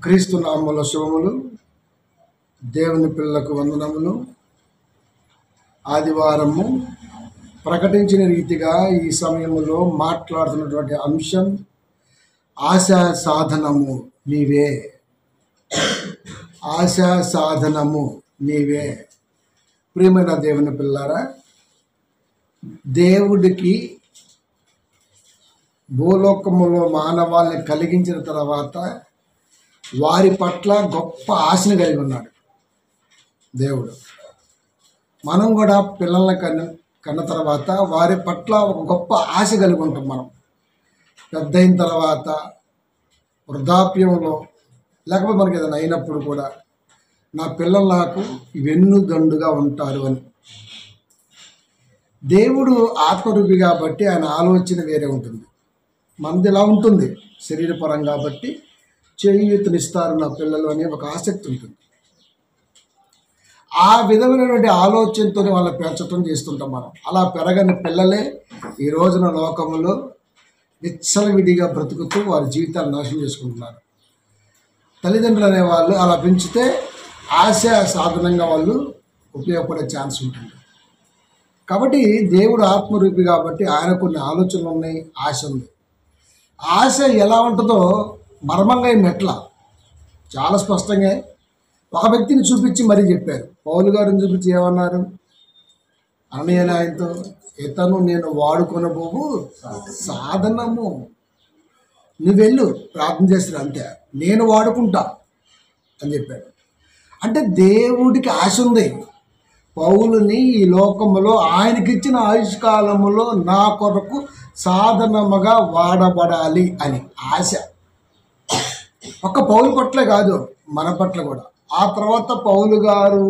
క్రీస్తు నామములో శుభములు. దేవుని పిల్లలకు వందనములు. ఆదివారము ప్రకటించిన రీతిగా ఈ సమయంలో మాట్లాడుతున్నటువంటి అంశం ఆశా సాధనము నీవే. ఆశా సాధనము నీవే. ప్రియమైన దేవుని పిల్లారా, దేవుడికి భూలోకములో మానవాళ్ళని కలిగించిన తర్వాత వారి పట్ల గొప్ప ఆశను కలిగి ఉన్నాడు దేవుడు. మనం కూడా పిల్లల్ని కన్న తర్వాత వారి పట్ల ఒక గొప్ప ఆశ కలిగి ఉంటాం. మనం పెద్ద అయిన తర్వాత వృద్ధాప్యంలో లేకపోతే మనకి ఏదైనా అయినప్పుడు కూడా నా పిల్లలు నాకు వెన్నుదండుగా ఉంటారు అని. దేవుడు ఆత్మరూపి కాబట్టి ఆయన ఆలోచన వేరే ఉంటుంది. మనది ఇలా ఉంటుంది శరీరపరంగా, కాబట్టి చేయూతనిస్తారు నా పిల్లలు అనే ఒక ఆసక్తి ఉంటుంది. ఆ విధమైనటువంటి ఆలోచనతో వాళ్ళ పెంచటం చేస్తుంటాం మనం. అలా పెరగని పిల్లలే ఈ రోజున లోకంలో విచ్చలవిడిగా బ్రతుకుతూ వారి జీవితాలు నాశనం చేసుకుంటున్నారు. తల్లిదండ్రులు అనేవాళ్ళు అలా పెంచితే ఆశ సాధనంగా వాళ్ళు ఉపయోగపడే ఛాన్స్ ఉంటుంది. కాబట్టి దేవుడు ఆత్మరూపి కాబట్టి ఆయన కొన్ని ఆలోచనలు ఉన్నాయి, ఆశ ఉంది. ఆశ ఎలా ఉంటుందో మర్మంగా మెట్ల చాలా స్పష్టంగా ఒక వ్యక్తిని చూపించి మరీ చెప్పారు. పౌలు గారిని చూపించి ఏమన్నారు? అన్నయ్య ఆయనతో, ఇతను నేను వాడుకొనబోవు సాధనము, నువ్వు వెళ్ళు ప్రార్థన చేస్తారు అంతే, నేను వాడుకుంటా అని చెప్పాడు. అంటే దేవుడికి ఆశ ఉంది పౌలుని ఈ లోకములో ఆయనకిచ్చిన ఆయుష్కాలములో నా కొరకు సాధనముగా వాడబడాలి అని ఆశ. ఒక్క పౌలు పట్లే కాదు, మన పట్ల కూడా. ఆ తర్వాత పౌలు గారు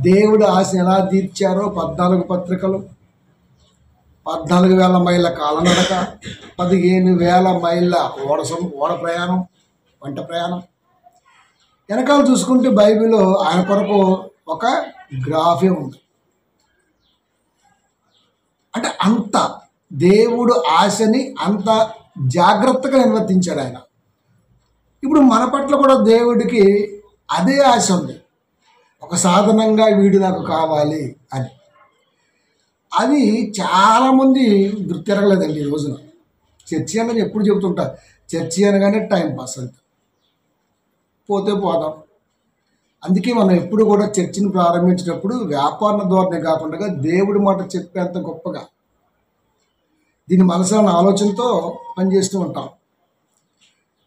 దేవుడి ఆశ ఎలా తీర్చారో 14 పత్రికలు, 14,000 మైళ్ళ కాలనడక, 15,000 మైళ్ళ ఓడ ప్రయాణం, వంట ప్రయాణం. వెనకాల చూసుకుంటే బైబిల్లో ఆయన కొరకు ఒక గ్రాఫే ఉంది. అంటే అంత దేవుడు ఆశని అంత జాగ్రత్తగా నిర్వర్తించాడు ఆయన. ఇప్పుడు మన పట్ల కూడా దేవుడికి అదే ఆశ ఉంది, ఒక సాధనంగా వీడు నాకు కావాలి అని. అది చాలామంది తిరగలేదండి ఈ రోజున. చర్చి అనగానే ఎప్పుడు చెబుతుంటా, చర్చి అనగానే టైం పాస్ అంతే, పోతే పోదాం. అందుకే మనం ఎప్పుడు కూడా చర్చిని ప్రారంభించేటప్పుడు వ్యాపార ధోరణి కాకుండా దేవుడి మాట చెప్పేంత గొప్పగా దీని మనసులోని ఆలోచనతో పనిచేస్తూ ఉంటాం.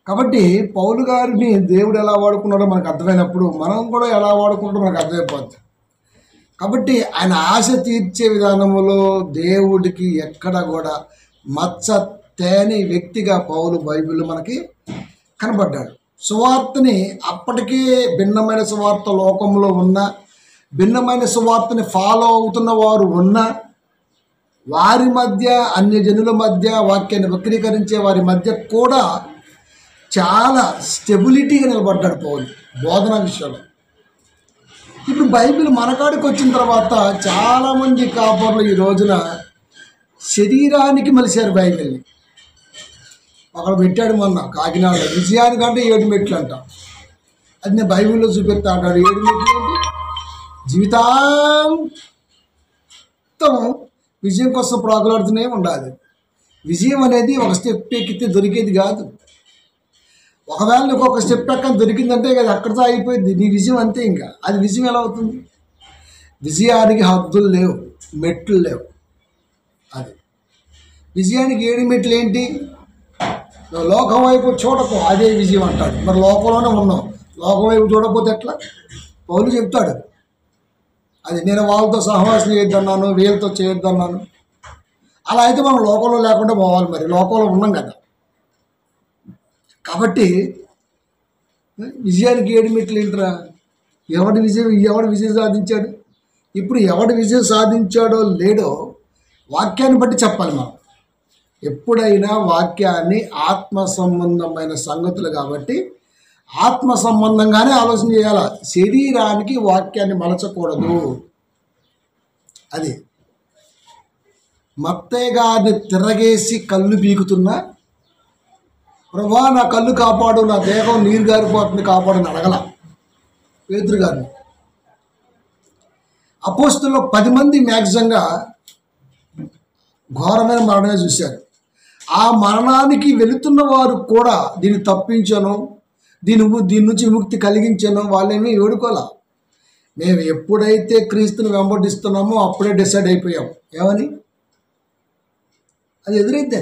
కాబట్టి పౌలు గారిని దేవుడు ఎలా వాడుకున్నాడో మనకు అర్థమైనప్పుడు మనం కూడా ఎలా వాడుకున్నాడో మనకు అర్థమైపోద్ది. కాబట్టి ఆయన ఆశ తీర్చే విధానంలో దేవుడికి ఎక్కడ కూడా మచ్చ తేని వ్యక్తిగా పౌలు బైబిల్లో మనకి కనబడ్డాడు. సువార్తని అప్పటికే భిన్నమైన సువార్త లోకంలో ఉన్న, భిన్నమైన సువార్తని ఫాలో అవుతున్న వారు ఉన్న, వారి మధ్య అన్యజనుల మధ్య వాక్యాన్ని వక్రీకరించే వారి మధ్య కూడా చాలా స్టెబిలిటీగా నిలబడ్డాడు పౌలు బోధన విషయంలో. ఇప్పుడు బైబిల్ మనకాడికి వచ్చిన తర్వాత చాలామంది కాపర్లు ఈ రోజున శరీరానికి మలిశారు బైబిల్ని. అక్కడ పెట్టాడు మొన్న కాకినాడ, విజయానికంటే 7 మెట్లు అంట. అది నేను బైబిల్లో చూపెడతా అంటాడు. 7 మెట్లు ఏంటి? జీవితాంతం విజయం కోసం ప్రాకులాడుతూనే ఉండాలి. విజయం అనేది ఒక స్టెప్ ఎక్కితే దొరికేది కాదు. ఒకవేళ నీకు ఒక స్టెప్ ఎక్కని దొరికిందంటే అది అక్కడితో అయిపోయింది, నీ విజయం అంతే. ఇంకా అది విజయం ఎలా అవుతుంది? విజయానికి హద్దులు లేవు, మెట్లు లేవు. అది విజయానికి 7 మెట్లు ఏంటి? లోకం వైపు చూడకు, అదే విజయం అంటాడు. మరి లోకంలోనే ఉన్నాం, లోకం వైపు చూడకపోతే ఎట్లా? పౌలు చెప్తాడు అది, నేను వాళ్ళతో సహవాసం చేయొద్దన్నాను, వీళ్ళతో చేయొద్దన్నాను. అలా అయితే మనం లోకంలో లేకుండా పోవాలి. మరి లోకంలో ఉన్నాం కదా. కాబట్టి విజయానికి 7 మెట్లు ఏంట్రా? ఎవడు విజయం సాధించాడు? ఇప్పుడు ఎవడు విజయం సాధించాడో లేడో వాక్యాన్ని బట్టి చెప్పాలి మనం. ఎప్పుడైనా వాక్యాన్ని ఆత్మ సంబంధమైన సంగతులు కాబట్టి ఆత్మ సంబంధంగానే ఆలోచన చేయాలి. శరీరానికి వాక్యాన్ని మలచకూడదు. అది మత్తయ్య గారిని తిరగేసి కళ్ళు పీకుతున్నా, ప్రభా నా కళ్ళు కాపాడు, నా దేహం నీరు గారిపోతుంది కాపాడు అని అడగల పేతురు గారిని. అపోస్తుల్లో 10 మంది మ్యాక్సిమంగా ఘోరమైన మరణమే చూశారు. ఆ మరణానికి వెళుతున్న వారు కూడా దీన్ని తప్పించను, దీని నుంచి విముక్తి కలిగించను వాళ్ళేమీ వేడుకోలే. మేము ఎప్పుడైతే క్రీస్తుని వెంబడిస్తున్నామో అప్పుడే డిసైడ్ అయిపోయాం. ఏమని? అది ఎదురైతే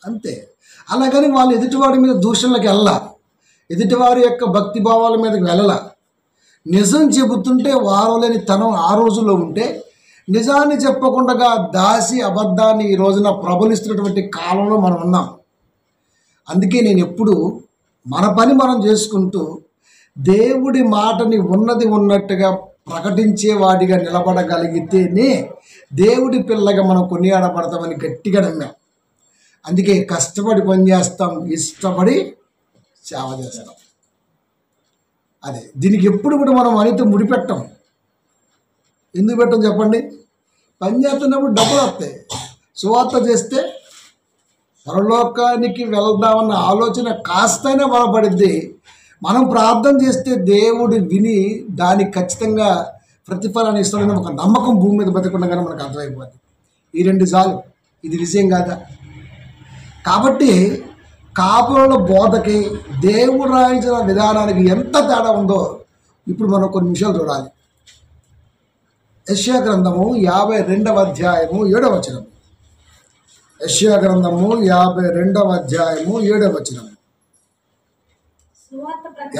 అంతే. అలాగని వాళ్ళు ఎదుటివాడి మీద దూషణలకు వెళ్ళా, ఎదుటివారి యొక్క భక్తి భావాల మీదకి వెళ్ళలా. నిజం చెబుతుంటే వారలేని తనం ఆ రోజుల్లో ఉంటే, నిజాన్ని చెప్పకుండా దాసి అబద్ధాన్ని ఈ రోజున ప్రబలిస్తున్నటువంటి కాలంలో మనం ఉన్నాం. అందుకే నేను ఎప్పుడు మన పని మనం చేసుకుంటూ దేవుడి మాటని ఉన్నది ఉన్నట్టుగా ప్రకటించే వాడిగా నిలబడగలిగితేనే దేవుడి పిల్లగా మనం కొనియాడబడతామని గట్టిగా నమ్మాం. అందుకే కష్టపడి పని చేస్తాం, ఇష్టపడి సేవ చేస్తాం. అదే దీనికి ఎప్పుడు కూడా మనం అనితో ముడిపెట్టాం. ఎందుకు పెట్టం చెప్పండి? పని చేస్తున్నప్పుడు డబ్బులు వస్తాయి. సువార్త చేస్తే పరలోకానికి వెళ్దామన్న ఆలోచన కాస్తైనా బలపడిద్ది. మనం ప్రార్థన చేస్తే దేవుడు విని దానికి ఖచ్చితంగా ప్రతిఫలాన్ని ఇస్తాడని ఒక నమ్మకం భూమి మీద బతికుండగానే మనకు అర్థమైపోద్ది. ఈ 2 చాలు. ఇది విజయం కాదా? కాబట్టి కాపుల బోధకి దేవుడు రాయించిన విధానానికి ఎంత తేడా ఉందో ఇప్పుడు మనం కొన్ని నిమిషాలు చూడాలి. యెషయా గ్రంథము 52వ అధ్యాయము 7వ వచనం. యెషయా గ్రంథము 52వ అధ్యాయము 7వ వచనం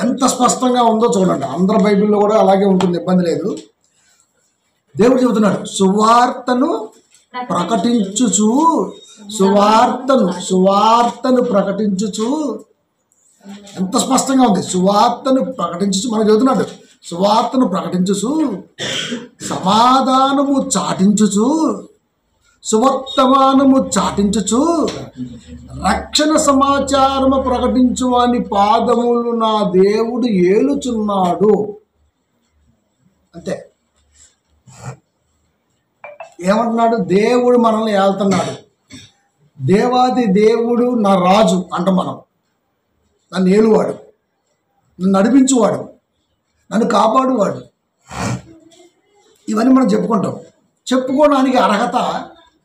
ఎంత స్పష్టంగా ఉందో చూడండి. అందరి బైబిల్లో కూడా అలాగే ఉంటుంది, ఇబ్బంది లేదు. దేవుడు చెబుతున్నాడు, సువార్తను ప్రకటించుచు, సువార్తను ప్రకటించుచు. ఎంత స్పష్టంగా ఉంది. సువార్తను ప్రకటించుచు మనకు చెబుతున్నాడు. సువార్తను ప్రకటించుచు, సమాధానము చాటించుచు, సువర్తమానము చాటించుచు, రక్షణ సమాచారము ప్రకటించు అని పాదములు నా దేవుడు ఏలుచున్నాడు. అంతే. ఏమంటున్నాడు? దేవుడు మనల్ని ఏళ్తున్నాడు. దేవాది దేవుడు నా రాజు అంట మనం. నన్ను ఏలువాడు, నన్ను నడిపించువాడు, నన్ను కాపాడువాడు. ఇవన్నీ మనం చెప్పుకోవడానికి అర్హత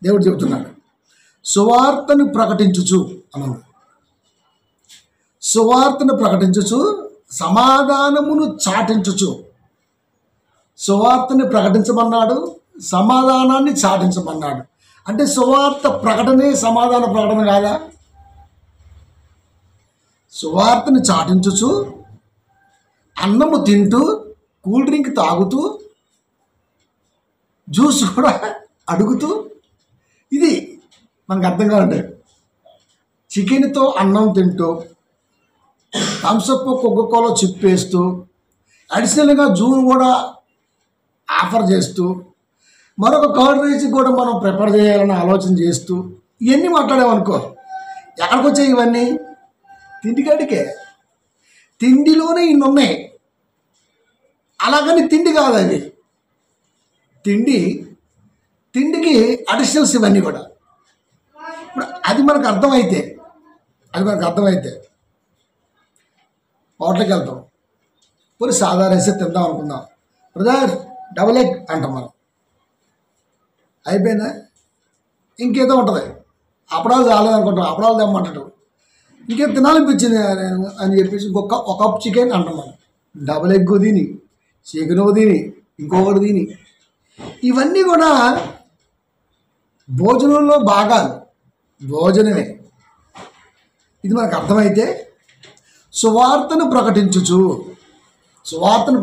దేవుడు చెబుతున్నాడు. సువార్తను ప్రకటించుచు అన్నాడు. సువార్తను ప్రకటించుచు, సమాధానమును చాటించుచు. సువార్తని ప్రకటించమన్నాడు, సమాధానాన్ని చాటించమన్నాడు. అంటే సువార్త ప్రకటనే సమాధాన ప్రకటన కాదా? సువార్తని చాటించుచు, అన్నము తింటూ, కూల్ డ్రింక్ తాగుతూ, జ్యూస్ కూడా అడుగుతూ, ఇది మనకు అర్థం కావాలంటే చికెన్తో అన్నం తింటూ, థమ్సప్ కోకోకోలా చిప్పేస్తూ, అడిషనల్గా జూన్ కూడా ఆఫర్ చేస్తూ, మరొక కర్డ్ రైస్ కూడా మనం ప్రిపేర్ చేయాలని ఆలోచన చేస్తూ, ఇవన్నీ మాట్లాడామనుకో, ఎక్కడికి వచ్చాయి ఇవన్నీ? తిండికాడికే. తిండిలోనే ఇన్ని ఉన్నాయి. అలాగని తిండి కాదు అది. తిండికి అడిషనల్స్ ఇవన్నీ కూడా. ఇప్పుడు అది మనకు అర్థమైతే హోటల్కి వెళ్తాం, పోనీ సాధారణ రైస్ తిందాం అనుకుందాం. బ్రదర్ డబుల్ ఎగ్ అంటాం మనం. అయిపోయిందా? ఇంకేదో ఉంటుంది. అప్పడాలు చాలేదనుకుంటాం, అప్పడాలు తెమ్మంటాడు. ఇంకేం తినాలనిపించింది అని చెప్పేసి ఒక కప్ చికెన్ అంటాం మనం. డబుల్ ఎగ్ తిని, చికెన్ తిని, ఇంకొకటి తిని, ఇవన్నీ కూడా భోజనంలో భాగాలు, భోజనమే. ఇది మనకు అర్థమైతే సువార్తను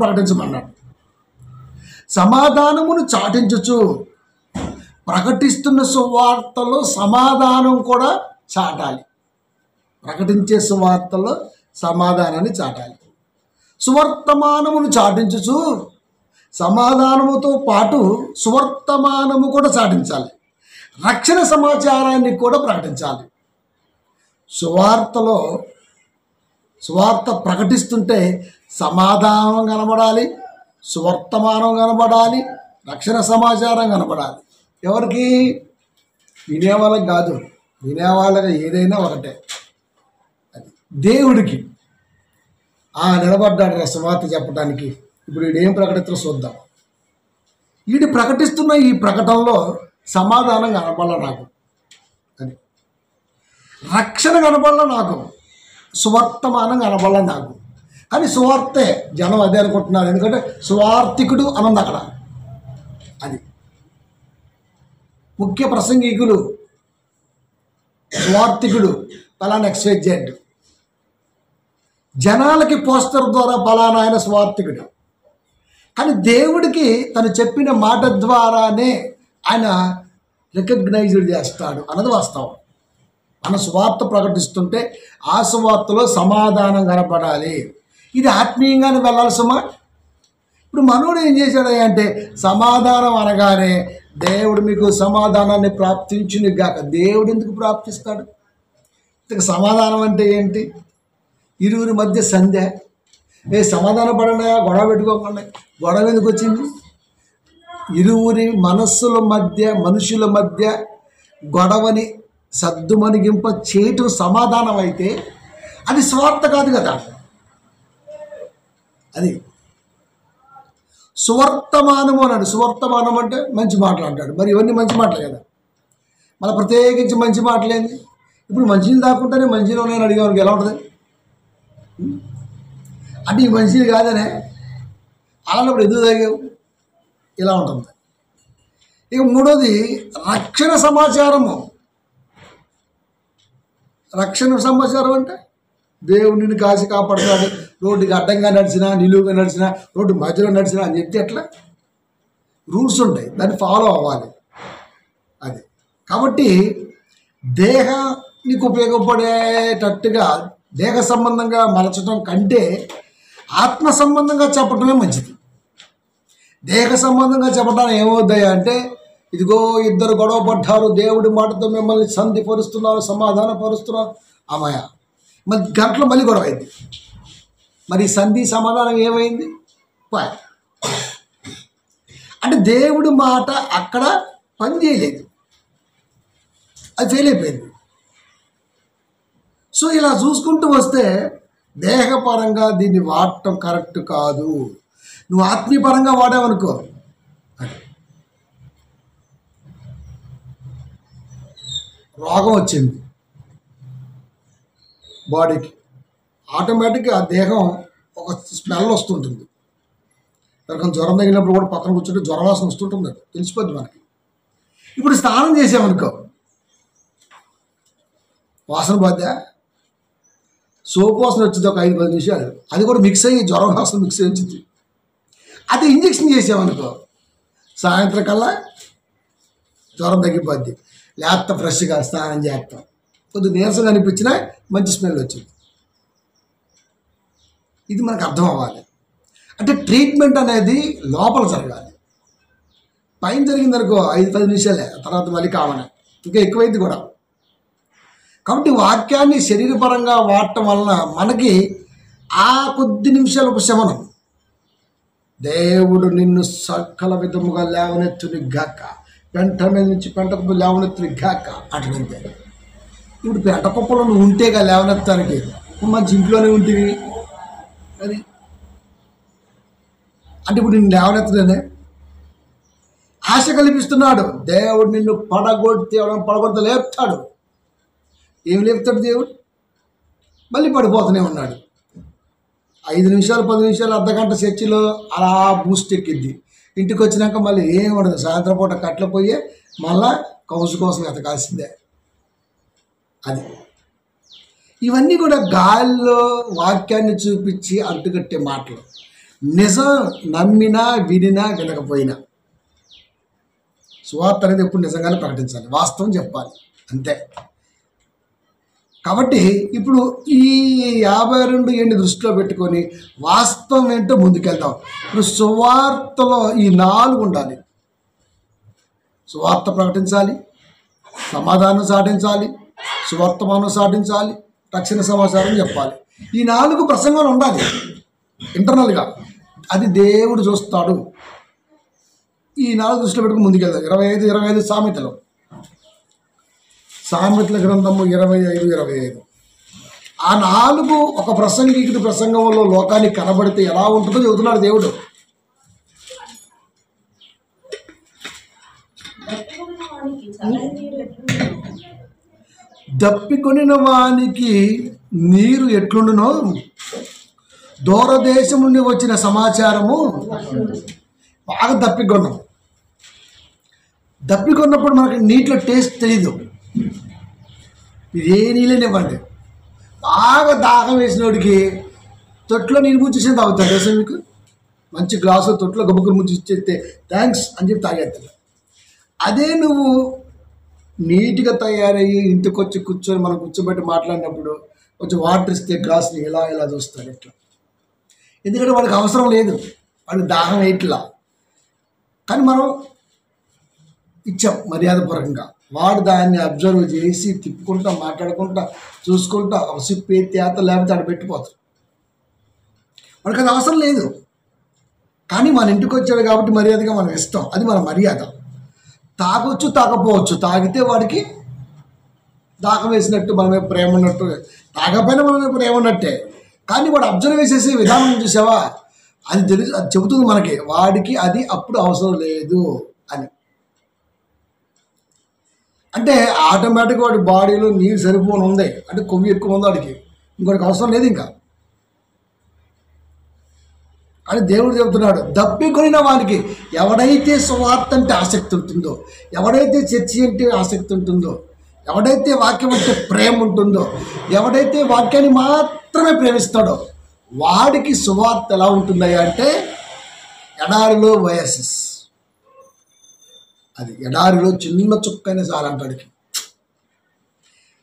ప్రకటించమన్నాడు. సమాధానమును చాటించుచు. ప్రకటిస్తున్న సువార్తలో సమాధానం కూడా చాటాలి. ప్రకటించే సువార్తలో సమాధానాన్ని చాటాలి. సువర్తమానమును చాటించుచు సమాధానముతో పాటు సువర్తమానము కూడా చాటించాలి. రక్షణ సమాచారాన్ని కూడా ప్రకటించాలి. సువార్త ప్రకటిస్తుంటే సమాధానం కనబడాలి, సువర్తమానం కనబడాలి, రక్షణ సమాచారం కనబడాలి. ఎవరికి? వినేవాళ్ళకి కాదు, వినేవాళ్ళకి ఏదైనా ఒకటే. అది దేవుడికి నిలబడ్డాడు సువార్త చెప్పడానికి. ఇప్పుడు వీడేం ప్రకటిస్తారో చూద్దాం. వీడు ప్రకటిస్తున్న ఈ ప్రకటనలో సమాధానం కనపడాల నాకు, అది రక్షణ కనపడాల నాకు, సువర్తమానం కనపడాల నాకు. కానీ సువార్తే జనం అదే అనుకుంటున్నారు. ఎందుకంటే సువార్థికుడు అనుంది అక్కడ. అది ముఖ్య ప్రసంగికులు, సువార్థికుడు పలానా XYZ. జనాలకి పోస్టర్ ద్వారా పలానా ఆయన సువార్థికుడు. కానీ దేవుడికి తను చెప్పిన మాట ద్వారానే ఆయన రికగ్నైజ్డ్ చేస్తాడు అన్నది వాస్తవం. మన సువార్త ప్రకటిస్తుంటే ఆ సువార్తలో సమాధానం కనపడాలి. ఇది ఆత్మీయంగానే వెళ్ళాలి సుమా. ఇప్పుడు మనోడు ఏం చేశాడు అంటే సమాధానం అనగానే దేవుడు మీకు సమాధానాన్ని ప్రాప్తించును గాక. దేవుడు ఎందుకు ప్రాప్తిస్తాడు? ఇక సమాధానం అంటే ఏంటి? ఇరువురి మధ్య సంధ్య. సమాధాన పడండి, గొడవ పెట్టుకోకుండా. గొడవ ఎందుకు వచ్చింది? ఇరువురి మనుషుల మధ్య గొడవని సద్దుమణిగింప చేయటం సమాధానం అయితే అది స్వార్థ కాదు కదా. అది సువర్తమానము అన్నాడు. సువర్తమానం అంటే మంచి మాటలు అంటాడు. మరి ఇవన్నీ మంచి మాటలు కదా. మళ్ళీ ప్రత్యేకించి మంచి మాటలేంది? ఇప్పుడు మంచిని దాక్కుంటేనే మంచిలో నేను అడిగేవానికి ఎలా ఉంటుంది అంటే ఈ మంచిది కాదనే అలాంటప్పుడు ఎందుకు తాగావు ఇలా ఉంటుంది. ఇక మూడోది రక్షణ సమాచారము. రక్షణ సమాచారం అంటే దేవుడిని కాసి కాపాడుతాడు. రోడ్డుకి అడ్డంగా నడిచినా, నిలువుగా నడిచినా, రోడ్డు మధ్యలో నడిచినా అని చెప్తే ఎట్లా? రూల్స్ ఉంటాయి, దాన్ని ఫాలో అవ్వాలి. అది కాబట్టి దేహానికి ఉపయోగపడేటట్టుగా దేహ సంబంధంగా మలచడం కంటే ఆత్మ సంబంధంగా చెప్పటమే మంచిది. దేహ సంబంధంగా చెప్పడానికి ఏమవుతాయి అంటే ఇదిగో ఇద్దరు గొడవ పడ్డారు, దేవుడి మాటతో మిమ్మల్ని సంధిపరుస్తున్నారు, సమాధానపరుస్తున్నారు, అమ్మాయ మరి గంటలో మళ్ళీ గొడవ అయింది. మరి సంధి సమాధానం ఏమైంది? అంటే దేవుడి మాట అక్కడ పని చేయలేదు, అది ఫెయిల్ అయిపోయింది. సో ఇలా చూసుకుంటూ వస్తే దేహపరంగా దీన్ని వాడటం కరెక్ట్ కాదు. నువ్వు ఆత్మీయపరంగా వాడావనుకో, రోగం వచ్చింది బాడీకి, ఆటోమేటిక్గా ఆ దేహం ఒక స్మెల్ వస్తుంటుంది. ఎవరికైనా జ్వరం తగిలినప్పుడు కూడా పక్కన కూర్చుంటే జ్వరం వాసన వస్తుంటుంది, తెలిసిపోద్ది మనకి. ఇప్పుడు స్నానం చేసామనుకో వాసన పోద్దా? సోపు వాసన వచ్చింది ఒక 5-10 నిమిషాలు, అది కూడా మిక్స్ అయ్యి జ్వరం వాసన మిక్స్ అయ్యి వచ్చింది. అది ఇంజక్షన్ చేసామనుకో సాయంత్రం కల్లా జ్వరం తగ్గిపోద్ది. లేకపోతే ఫ్రెష్గా స్నానం చేస్తాం, కొద్దిగా నీరసంగా అనిపించినా మంచి స్మెల్ వచ్చింది. ఇది మనకు అర్థం అవ్వాలి. అంటే ట్రీట్మెంట్ అనేది లోపల జరగాలి. పైన జరిగిందనుకో 5-10 నిమిషాలే, తర్వాత మళ్ళీ కావాలి, ఇంకా ఎక్కువైంది కూడా. కాబట్టి వాక్యాన్ని శరీరపరంగా వాడటం వలన మనకి ఆ కొద్ది నిమిషాల ఉపశమనం. దేవుడు నిన్ను సకల విధముగా లేవనెత్తుని గాక, పెంట మీద నుంచి పెంటకు లేవనెత్తుని గాక అట్లంతే. ఇప్పుడు పెంట కుప్పలో నువ్వు ఉంటేగా లేవనెత్తానికి, మంచి ఇంట్లోనే ఉంటుంది అది. అంటే ఇప్పుడు నిన్ను లేవనెత్తలేనే ఆశ కల్పిస్తున్నాడు దేవుడు. నిన్ను పడగొడితే లేపుతాడు. ఏం లేపుతాడు దేవుడు? మళ్ళీ పడిపోతూనే ఉన్నాడు. 5 నిమిషాలు 10 నిమిషాలు అర్ధగంట చర్చిలో అలా బూస్ట్ ఎక్కిద్ది. ఇంటికి వచ్చినాక మళ్ళీ ఏం ఉండదు. సాయంత్రం పూట కట్ల పోయే మళ్ళా కౌసు కోసం ఎతకాల్సిందే. అది ఇవన్నీ కూడా గాలిలో వాక్యాన్ని చూపించి అంటుకట్టే మాటలు. నిజం నమ్మినా వినినా వినకపోయినా సువార్త అనేది ఎప్పుడు నిజంగానే ప్రకటించాలి, వాస్తవం చెప్పాలి, అంతే. కాబట్టి ఇప్పుడు ఈ 52 దృష్టిలో పెట్టుకొని వాస్తవం ఏంటో ముందుకెళ్తాం. ఇప్పుడు సువార్తలో ఈ 4 ఉండాలి. సువార్త ప్రకటించాలి, సమాధానం సాటించాలి, సువర్తమానం సాటించాలి, రక్షణ సమాచారం చెప్పాలి. ఈ 4 ప్రసంగాలు ఉండాలి ఇంటర్నల్గా. అది దేవుడు చూస్తాడు. ఈ 4 దృష్టిలో పెట్టుకుని ముందుకెళ్తాం. 25 సామెతల గ్రంథము 25 ఆ 4 ఒక ప్రసంగికుడి ప్రసంగంలో లోకానికి కనబడితే ఎలా ఉంటుందో చెబుతున్నాడు దేవుడు. దప్పికొనిన వానికి నీరు ఎట్లుండునో దూరదేశం నుండి వచ్చిన సమాచారము. బాగా దప్పికొన్నప్పుడు మనకి నీటిలో టేస్ట్ తెలీదు. ఏ నీళ్ళనివ్వండి, బాగా దాహం వేసినోడికి తొట్లో నీళ్ళు ముంచేసి తాగుతాడు. తెలుసా మీకు? మంచి గ్లాసు తొట్లో గబుక్కులు ముంచి ఇచ్చేస్తే థ్యాంక్స్ అని చెప్పి తాగేస్తాడు. అదే నువ్వు నీట్గా తయారయ్యి ఇంటికి వచ్చి కూర్చొని మనం కూర్చోబెట్టి మాట్లాడినప్పుడు కొంచెం వాటర్ ఇస్తే గ్లాస్ని ఇలా చూస్తాడు ఇట్లా. ఎందుకంటే వాడికి అవసరం లేదు, వాడికి దాహం వేయట్లా. కానీ మనం ఇచ్చాం మర్యాదపూర్వకంగా. వాడు దాన్ని అబ్జర్వ్ చేసి తిప్పుకుంటా మాట్లాడుకుంటా చూసుకుంటా ఒక సిప్ తేత లేకపోతే ఆడ పెట్టిపోతాడు. వాడికి అది అవసరం లేదు. కానీ మన ఇంటికి వచ్చాడు కాబట్టి మర్యాదగా మనం ఇస్తాం. అది మన మర్యాద. తాగొచ్చు తాగపోవచ్చు. తాగితే వాడికి దాహం వేసినట్టు, మనమే ప్రేమ ఉన్నట్టు. తాగపోయినా మనమే ప్రేమ ఉన్నట్టే. కానీ వాడు అబ్జర్వ్ చేసే విధానం చూసావా, అది అది చెబుతుంది మనకి వాడికి అది అప్పుడు అవసరం లేదు అని. అంటే ఆటోమేటిక్గా వాడి బాడీలో నీరు సరిపోని ఉంది, అంటే కొవ్వు ఎక్కువ ఉంది వాడికి, ఇంకోటికి అవసరం లేదు ఇంకా అని దేవుడు చెబుతున్నాడు. దప్పికొనిన వానికి ఎవడైతే సువార్త అంటే ఆసక్తి ఉంటుందో, ఎవడైతే చర్చి అంటే ఆసక్తి ఉంటుందో, ఎవడైతే వాక్యం అంటే ప్రేమ ఉంటుందో, ఎవడైతే వాక్యాన్ని మాత్రమే ప్రేమిస్తాడో వాడికి సువార్త ఎలా ఉంటుందయ్యా అంటే ఎడారిలో వయసెస్. అది ఎడారిలో చిన్న చుక్కనే చాలంటాడికి.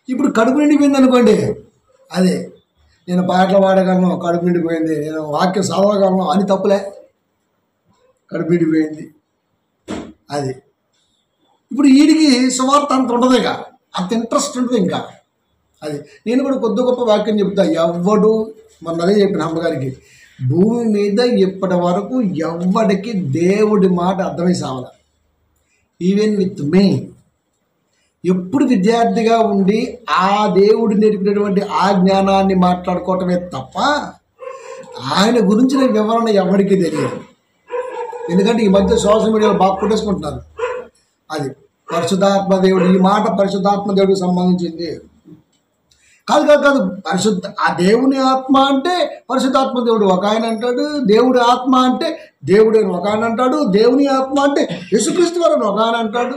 ఇప్పుడు కడుపు నిండిపోయింది అనుకోండి, అదే నేను పాటలు పాడగలను, కడుపు నిండిపోయింది, నేను వాక్యం చదవగలను అని తప్పులే, కడుపు నిండిపోయింది అది. ఇప్పుడు వీడికి సువార్త అంత ఉండదుగా, అంత ఇంట్రెస్ట్ ఉంటుంది ఇంకా. అది నేను కూడా కొద్ది గొప్ప వాక్యం చెప్తా. ఎవడు మన అదే చెప్పిన అమ్మగారికి, భూమి మీద ఇప్పటి వరకు ఎవ్వడికి దేవుడి మాట అర్థమై సావల. Even with me. ఎప్పుడు విద్యార్థిగా ఉండి ఆ దేవుడు నేర్పినటువంటి ఆ జ్ఞానాన్ని మాట్లాడుకోవటమే తప్ప ఆయన గురించిన వివరణ ఎవరికి తెలియదు. ఎందుకంటే ఈ మధ్య సోషల్ మీడియాలో బాగా కొట్టేసుకుంటున్నారు. అది పరిశుద్ధాత్మ దేవుడు, ఈ మాట పరిశుద్ధాత్మ దేవుడికి సంబంధించింది కాదు. ఆ దేవుని ఆత్మ అంటే పరిశుద్ధాత్మ దేవుడు ఒక ఆయన అంటాడు, దేవుడి ఆత్మ అంటే దేవుడు అని ఒక ఆయన అంటాడు, దేవుని ఆత్మ అంటే యేసుక్రీస్తు వారు అని ఒక ఆయన అంటాడు.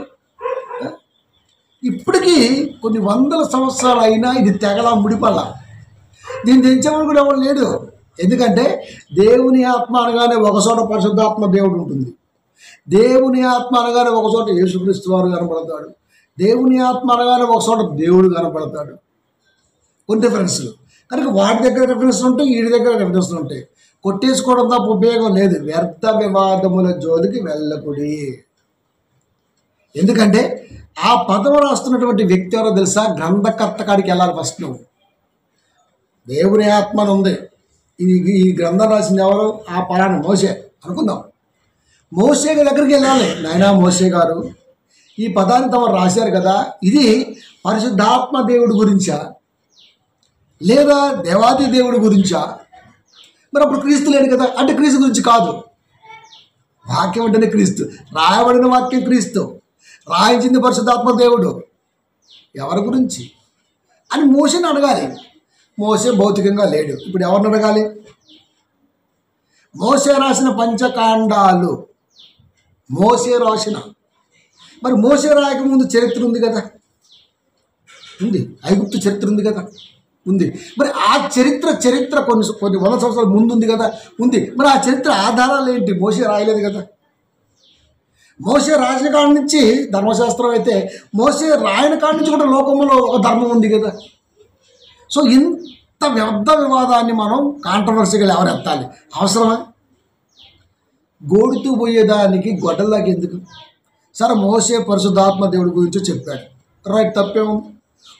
ఇప్పటికీ కొన్ని వందల సంవత్సరాలు అయినా ఇది తెగలా ముడిపల్ల. దీన్ని తెంచేవాడు కూడా ఎవరు లేడు. ఎందుకంటే దేవుని ఆత్మ అనగానే ఒక చోట పరిశుద్ధాత్మ దేవుడు ఉంటుంది, దేవుని ఆత్మ అనగానే ఒక చోట యేసుక్రీస్తు వారు కనపడతాడు, దేవుని ఆత్మ అనగానే ఒక చోట దేవుడు కనపడతాడు. కొన్ని రిఫరెన్స్లు కనుక వాటి దగ్గర రిఫరెన్స్లు ఉంటాయి, వీడి దగ్గర రిఫరెన్స్లు ఉంటాయి. కొట్టేసుకోవడం తప్ప ఉపయోగం లేదు. వ్యర్థ వివాదముల జోలికి వెళ్ళకుడి. ఎందుకంటే ఆ పదం రాస్తున్నటువంటి వ్యక్తి ఎవరో తెలుసా? గ్రంథకర్త కాడికి వెళ్ళాలి ఫస్ట్. నువ్వు దేవుని ఆత్మ అని ఉంది, ఈ గ్రంథం రాసింది ఎవరు? ఆ పలానా మోసే అనుకుందాం. మోసే దగ్గరికి వెళ్ళాలి. నాయనా మోసే గారు, ఈ పదాన్ని తమరు రాశారు కదా, ఇది పరిశుద్ధాత్మ దేవుడి గురించా లేదా దేవాది దేవుడి గురించా? మరి అప్పుడు క్రీస్తు లేడు కదా, అంటే క్రీస్తు గురించి కాదు. వాక్యం అంటేనే క్రీస్తు, రాయబడిన వాక్యం క్రీస్తు, రాయించింది పరిశుద్ధాత్మ దేవుడు, ఎవరి గురించి అని మోసేని అడగాలి. మోసే భౌతికంగా లేడు, ఇప్పుడు ఎవరిని అడగాలి? మోసే రాసిన పంచకాండాలు మోసే రాసిన, మరి మోసే రాయకముందు చరిత్ర ఉంది కదా, ఉంది. ఐగుప్తు చరిత్ర ఉంది కదా, ఉంది. మరి ఆ చరిత్ర కొన్ని వందల సంవత్సరాల ముందు ఉంది కదా, ఉంది. మరి ఆ చరిత్ర ఆధారాలు ఏంటి? మోసే రాయలేదు కదా. మోసే రాసిన కాడి నుంచి ధర్మశాస్త్రం అయితే, మోసే రాయని కాడి నుంచి కూడా లోకంలో ఒక ధర్మం ఉంది కదా. సో ఇంత వ్యర్థ వివాదాన్ని మనం కాంట్రవర్సీగా ఎవరెత్తాలి? అవసరమా? గోడుతూ పోయేదానికి గొడ్డల్లాగా ఎందుకు? సరే, మోసే పరిశుద్ధాత్మ దేవుడి గురించి చెప్పాడు, రైట్, తప్పేముంది?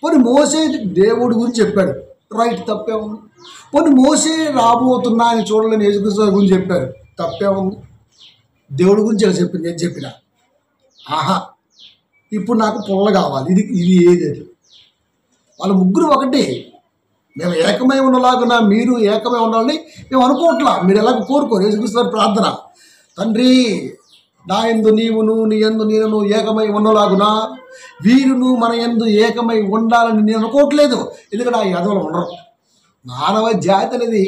పోనీ మోసే దేవుడి గురించి చెప్పాడు, రైట్, తప్పేముంది? పోనీ మోసే రాబోతున్నా అని చూడలేని యేసుక్రీస్తు గురించి చెప్పారు, తప్పేముంది? దేవుడి గురించి ఎలా చెప్పింది? నేను చెప్పిన ఆహా, ఇప్పుడు నాకు పుల్ల కావాలి, ఇది ఇది ఏది అది? వాళ్ళ ముగ్గురు ఒకటి. మేము ఏకమై ఉన్నలాగున మీరు ఏకమై ఉండాలని మేము అనుకోవట్లా. మీరు ఎలాగ కోరుకోరు. యేసుక్రీస్తు ప్రార్థన, తండ్రి నా యందు నీవును నీ యందు నేను ఏకమై ఉన్నలాగునా వీరును మన యందు ఏకమై ఉండాలని నేను అనుకోవట్లేదు. ఎందుకంటే ఆ యదవలు ఉండరు. మానవ జాతి అనేది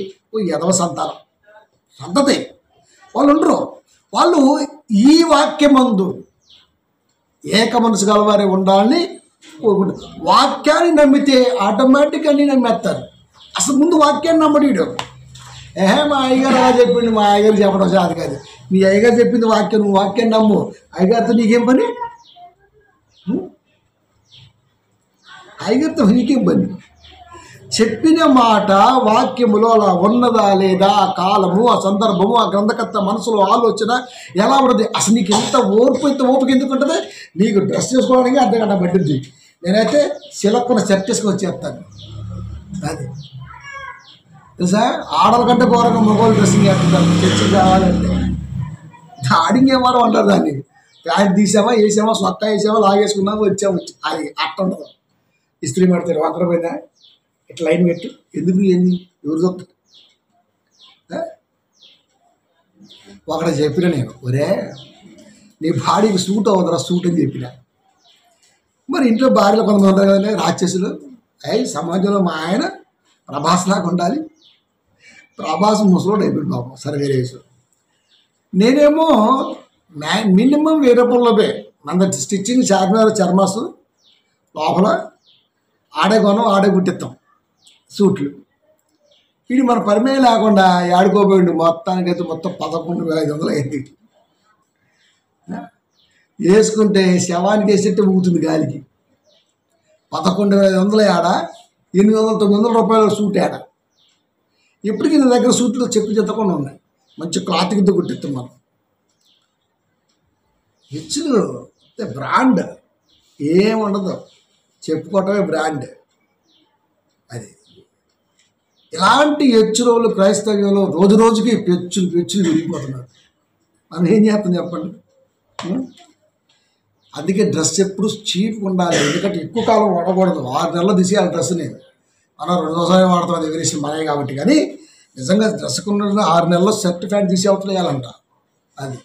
యదవ సంతతి, వాళ్ళు ఉండరు. వాళ్ళు ఈ వాక్యమందు ఏక మనసు గలవారే ఉండాలని కోరుకుంటారు. వాక్యాన్ని నమ్మితే ఆటోమేటిక్గా అన్నీ నమ్మేస్తారు. అసలు ముందు వాక్యాన్ని నమ్మడీడు. మా అయ్యగారు అలా చెప్పిండు, మా అయ్యగారు చెప్పడం అది కాదు. మీ అయ్యగారు చెప్పింది వాక్యం, నువ్వు వాక్యాన్ని నమ్ము. అయ్యగారితో నీకేం పని? అయ్యగారితో నీకేం పని? చెప్పిన మాట వాక్యములో అలా ఉన్నదా లేదా, ఆ కాలము, ఆ సందర్భము, ఆ గ్రంథకర్త మనసులో ఆలోచన ఎలా ఉంటుంది? అసలు నీకు ఎంత ఓపిక ఎందుకు ఉంటుంది? నీకు డ్రెస్ చేసుకోవడానికి అర్ధగంట పట్టింది. నేనైతే సిలక్కున్న షర్ట్ వేసుకొని వచ్చేస్తాను. అది తెలుసా? ఆడల కంటే ఘోరంగా మగవాళ్ళు డ్రెస్సింగ్ వేస్తుంటారు చర్చి కావాలంటే. ఆడింగేమారో అంటారు దాన్ని. ప్యాంట్ తీసామా, వేసామా, సొక్కా వేసామా, లాగేసుకున్నామా, వచ్చాము. అది అట్ట ఉండదు. ఇస్త్రీ పడతారు 100 రూపాయల ఇట్లా లైన్ పెట్టు. ఎందుకు ఏంది? ఎవరు చెప్తారు? ఒకటి చెప్పిన నేను, ఒరే నీ బాడీకి సూట్ అవ్వదురా, సూట్ అని చెప్పిన. మరి ఇంట్లో భార్యలో కొంతమంది ఉంటారు కదండి రాక్షసులు. సమాజంలో మా ఆయన ప్రభాస్ లాగా ఉండాలి. ప్రభాస్ ముసలోడు అయిపోయింది పాపం, సరే వేరే విషయం. నేనేమో మినిమం 1000 రూపాయలలోపే మన స్టిచ్చింగ్ చార్మినార్ చర్మాసు లోపల ఆడే కొనం, ఆడే కుట్టిస్తాం సూట్లు. ఇది మన పరిమేయం లేకుండా ఆడుకోబోయిండు. మొత్తానికైతే మొత్తం 11,500 అయింది. వేసుకుంటే శవానికి వేసేట్టు ఊగుతుంది గాలికి. 11,500 ఆడ, 800-900 రూపాయల సూట్ ఆడ. ఇప్పటికీ నా దగ్గర సూట్లు చెప్పు చెత్తకుండా ఉన్నాయి. మంచి క్లాత్ కింద కుట్టిస్తాం మనం. హెచ్చులు బ్రాండ్ ఏముండదు, చెప్పుకోవటమే బ్రాండ్. అది ఇలాంటి హెచ్చురోలు క్రైస్తవ్యంలో రోజు రోజుకి పెచ్చులు విరిగిపోతున్నారు. మనం ఏం చేస్తాం చెప్పండి? అందుకే డ్రెస్ ఎప్పుడు చీప్గా ఉండాలి. ఎందుకంటే ఎక్కువ కాలం వాడకూడదు. 6 నెలలు తీసేయాలి డ్రెస్ని. మనం 2 సంవత్సరాలు వాడతాం, అది వేరే మనమే కాబట్టి. కానీ నిజంగా డ్రెస్కున్న 6 నెలల్లో షర్ట్ ప్యాంట్ తీసి వేయాలంట. అది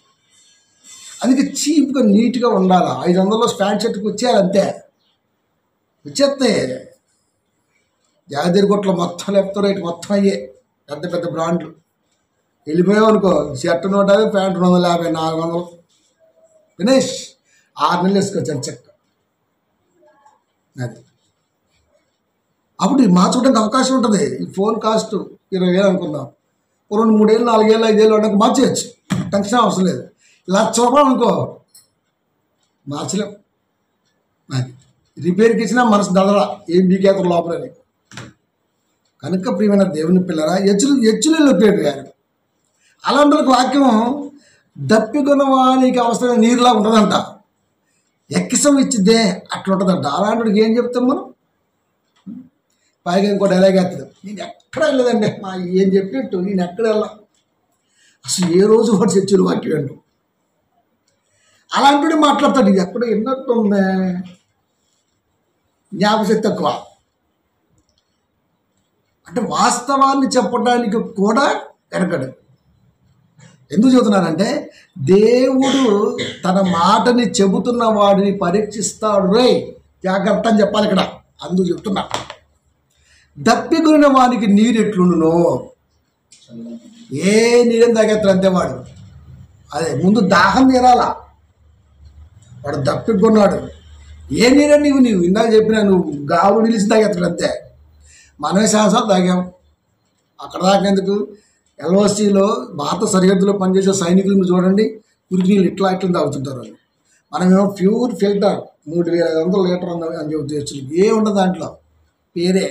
అందుకే చీప్గా నీట్గా ఉండాలి. 500లో ప్యాంట్ షర్ట్కి వచ్చేయాలి, అంతే. వచ్చేస్తే జాగదీర్ కొట్లో మొత్తం లెఫ్ట్ రైట్ మొత్తం అయ్యే పెద్ద పెద్ద బ్రాండ్లు. వెళ్ళిపోయావు అనుకో, షర్ట్ 150, ప్యాంట్ 250, 400 ఫినిష్. 6 నెలలు వేసుకోవచ్చు చెక్క. అది అప్పుడు మార్చుకోవడానికి అవకాశం ఉంటుంది. ఈ ఫోన్ కాస్ట్ 20,000 అనుకుందాం. 2, 3 ఏళ్ళు, 4 ఏళ్ళు, 5 ఏళ్ళు ఉండక మార్చేయచ్చు. టెన్షన్ అవసరం లేదు. 1,00,000 రూపాయలు అనుకో, మార్చలేం. అది రిపేర్కి ఇచ్చినా మనసు దదల, ఏం బీకేతరు లోపలని. కనుక ప్రియమైన దేవుని పిల్లరా, హెచ్చులు వెళ్ళిపోయారు. అలాంటి వాక్యం దప్పికొనవానికి అవసరమైన నీరులా ఉంటుందంట. ఎక్కిసం ఇచ్చిద్దే అట్లా ఉంటుందంట. అలాంటికి ఏం చెప్తాం మనం? పైగా ఇంకో డైలాగ్ వేస్తుంది, నేను ఎక్కడ వెళ్ళలేదండి మా ఏం చెప్పినట్టు, నేను ఎక్కడ వెళ్ళా. అసలు ఏ రోజు వాడు చర్చలు వాక్యం అంటూ అలాంటి మాట్లాడతాడు. ఇది ఎక్కడ విన్నట్టుందే, జ్ఞాపకశక్తి తక్కువ. అంటే వాస్తవాన్ని చెప్పడానికి కూడా వెనకడు. ఎందుకు చెబుతున్నానంటే, దేవుడు తన మాటని చెబుతున్న వాడిని పరీక్షిస్తాడు. రే జాగ్రత్త అని చెప్పాలి ఇక్కడ. అందుకు చెప్తున్నా, దప్పికొనిన వానికి నీరు ఎట్లుండునో, ఏ నీళ్ళని తాగేస్తాడు అంతే వాడు. అదే ముందు దాహం తీరాలా. వాడు దప్పికొన్నాడు, ఏ నీరని నీవు ఇందాక చెప్పినా, నువ్వు గావు నిలిచి తాగేస్తాడు అంతే. మనమే శాసనం తాగాం. అక్కడ తాగేందుకు ఎల్ఓసిలో భారత సరిహద్దులో పనిచేసే సైనికులను చూడండి, ఉరికి నీళ్ళు ఇట్లా తాగుతుంటారు వాళ్ళు. మనమేమో ప్యూర్ ఫిల్టర్ 3,500 లీటర్ అని చెబుతూ ఏ ఉండదు దాంట్లో, పేరే.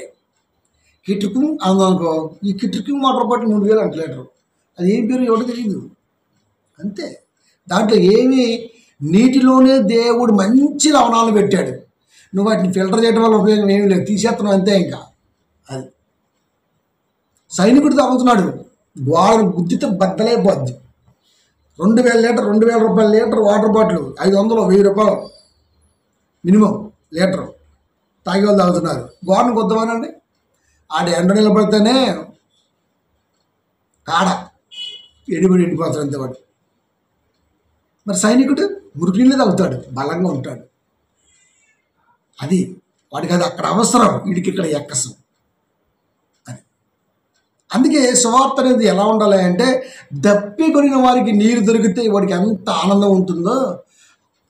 కిటుకు అనుకో, ఈ కిటుకు వాటర్ బాటిల్ 3000 అంట లీటరు. అది ఏం పేరు ఎవడో తెలియదు. అంతే. దాంట్లో ఏమి, నీటిలోనే దేవుడు మంచి లవణాలను పెట్టాడు. నువ్వు వాటిని ఫిల్టర్ చేయడం వల్ల ఉపయోగం ఏమీ లేదు, తీసేస్తున్నావు అంతే. ఇంకా అది సైనికుడు తాగుతున్నాడు, గోడ గుద్దితే బద్దలైపోద్ది. 2000 లీటర్, 2000 రూపాయల లీటర్ వాటర్ బాటిల్ 500, 1000 రూపాయలు మినిమం లీటరు తాగే వాళ్ళు తాగుతున్నారు. గోడను కొద్దమనండి, ఆడ ఎండ నిలబడితేనే కాడ ఎండిపోతారు అంతే వాడు. మరి సైనికుడు మురికి నీళ్ళు తాగుతాడు, బలంగా ఉంటాడు. అది వాడికి అది అక్కడ అవసరం, వీడికి ఇక్కడ ఎక్కసం. అది అందుకే సువార్త అనేది ఎలా ఉండాలి అంటే, దప్పి కొనిన వారికి నీరు దొరికితే వాడికి ఎంత ఆనందం ఉంటుందో,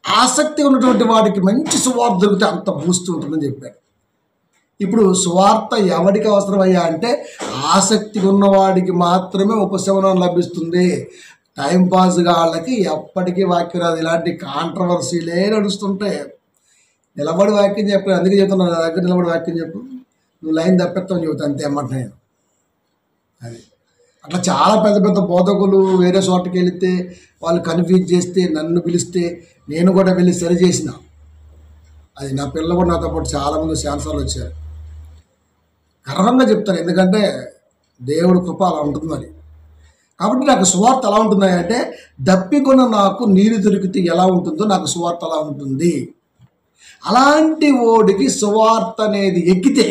ఆసక్తి ఉన్నటువంటి వాడికి మంచి సువార్త దొరికితే అంత బూస్ట్ ఉంటుందని చెప్పాడు. ఇప్పుడు సువార్త ఎవరికి అవసరమయ్యా అంటే, ఆసక్తి ఉన్నవాడికి మాత్రమే ఉపశమనం లభిస్తుంది. టైంపాస్గా వాళ్ళకి ఎప్పటికీ వాక్యం రాదు. ఇలాంటి కాంట్రవర్సీలే నడుస్తుంటాయి. నిలబడి వాక్యం చెప్పాను, అందుకే చెప్తున్నాను, నా దగ్గర నిలబడి వాక్యం చెప్పు, నువ్వు లైన్ తప్పిస్తావని చెబుతా అంతే అన్నమాట. నేను అది అట్లా చాలా పెద్ద పెద్ద బోధకులు వేరే చోటకి వెళితే వాళ్ళు కన్ఫ్యూజ్ చేస్తే నన్ను పిలిస్తే నేను కూడా వెళ్ళి సరి చేసిన. అది నా పిల్లలు కూడా నాతో పాటు చాలామంది ఛాన్సర్లు వచ్చారు. గర్వంగా చెప్తాను, ఎందుకంటే దేవుడి కృప అలా ఉంటుంది మరి. కాబట్టి నాకు సువార్త ఎలా ఉంటుందా అంటే, దప్పికొన్న నాకు నీరు దొరికితే ఎలా ఉంటుందో నాకు సువార్త అలా ఉంటుంది. అలాంటి ఓడికి సువార్త అనేది ఎక్కితే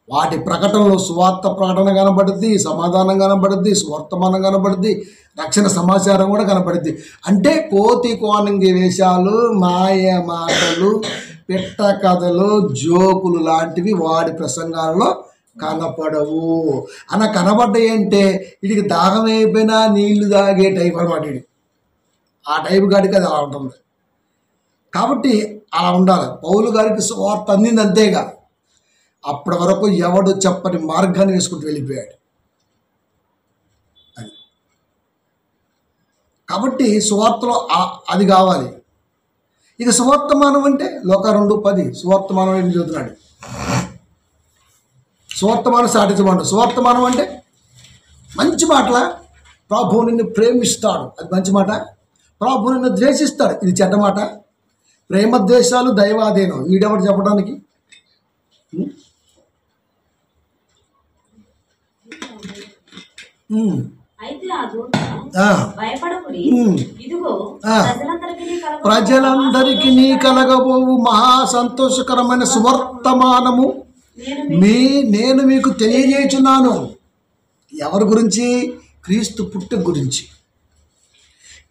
వాటి ప్రకటనలో సువార్త ప్రకటన కనబడుద్ది, సమాధానం కనబడుద్ది, సువర్తమానం కనబడుద్ది, రక్షణ సమాచారం కూడా కనబడుద్ది. అంటే కోతి కోనంగి వేషాలు, మాయ మాటలు, పెట్ట కథలు, జోకులు లాంటివి వాడి ప్రసంగాలలో కనపడవు. అన్న కనబడ్డాయి అంటే వీడికి దాహం అయిపోయినా నీళ్లు తాగే టైప్ అనమాట. వీడి ఆ టైప్ గాడికి అది అలా ఉంటుంది. కాబట్టి అలా ఉండాలి. పౌలు గారికి సువార్త అందింది అంతేగా, అప్పటి వరకు ఎవడు చెప్పని మార్గాన్ని వేసుకుంటూ వెళ్ళిపోయాడు. అది కాబట్టి సువార్తలో అది కావాలి. ఇక సువార్తమానం అంటే లోక 2:10 సువార్తమానం అని చదువుతున్నాడు. సువార్తమానం సాటించమంట. సువార్తమానం అంటే మంచి మాటల, ప్రభువు నిన్ను ప్రేమిస్తాడు, అది మంచి మాట. ప్రభువు నిన్ను ద్వేషిస్తాడు, ఇది చెడ్డ మాట. ప్రేమ ద్వేషాలు దైవాధీనం, వీడెవడు చెప్పడానికి? ప్రజలందరికీ నీ కలగబోవు మహా సంతోషకరమైన సువర్తమానము నేను మీకు తెలియజేయుచున్నాను. ఎవరి గురించి? క్రీస్తు పుట్టుక గురించి.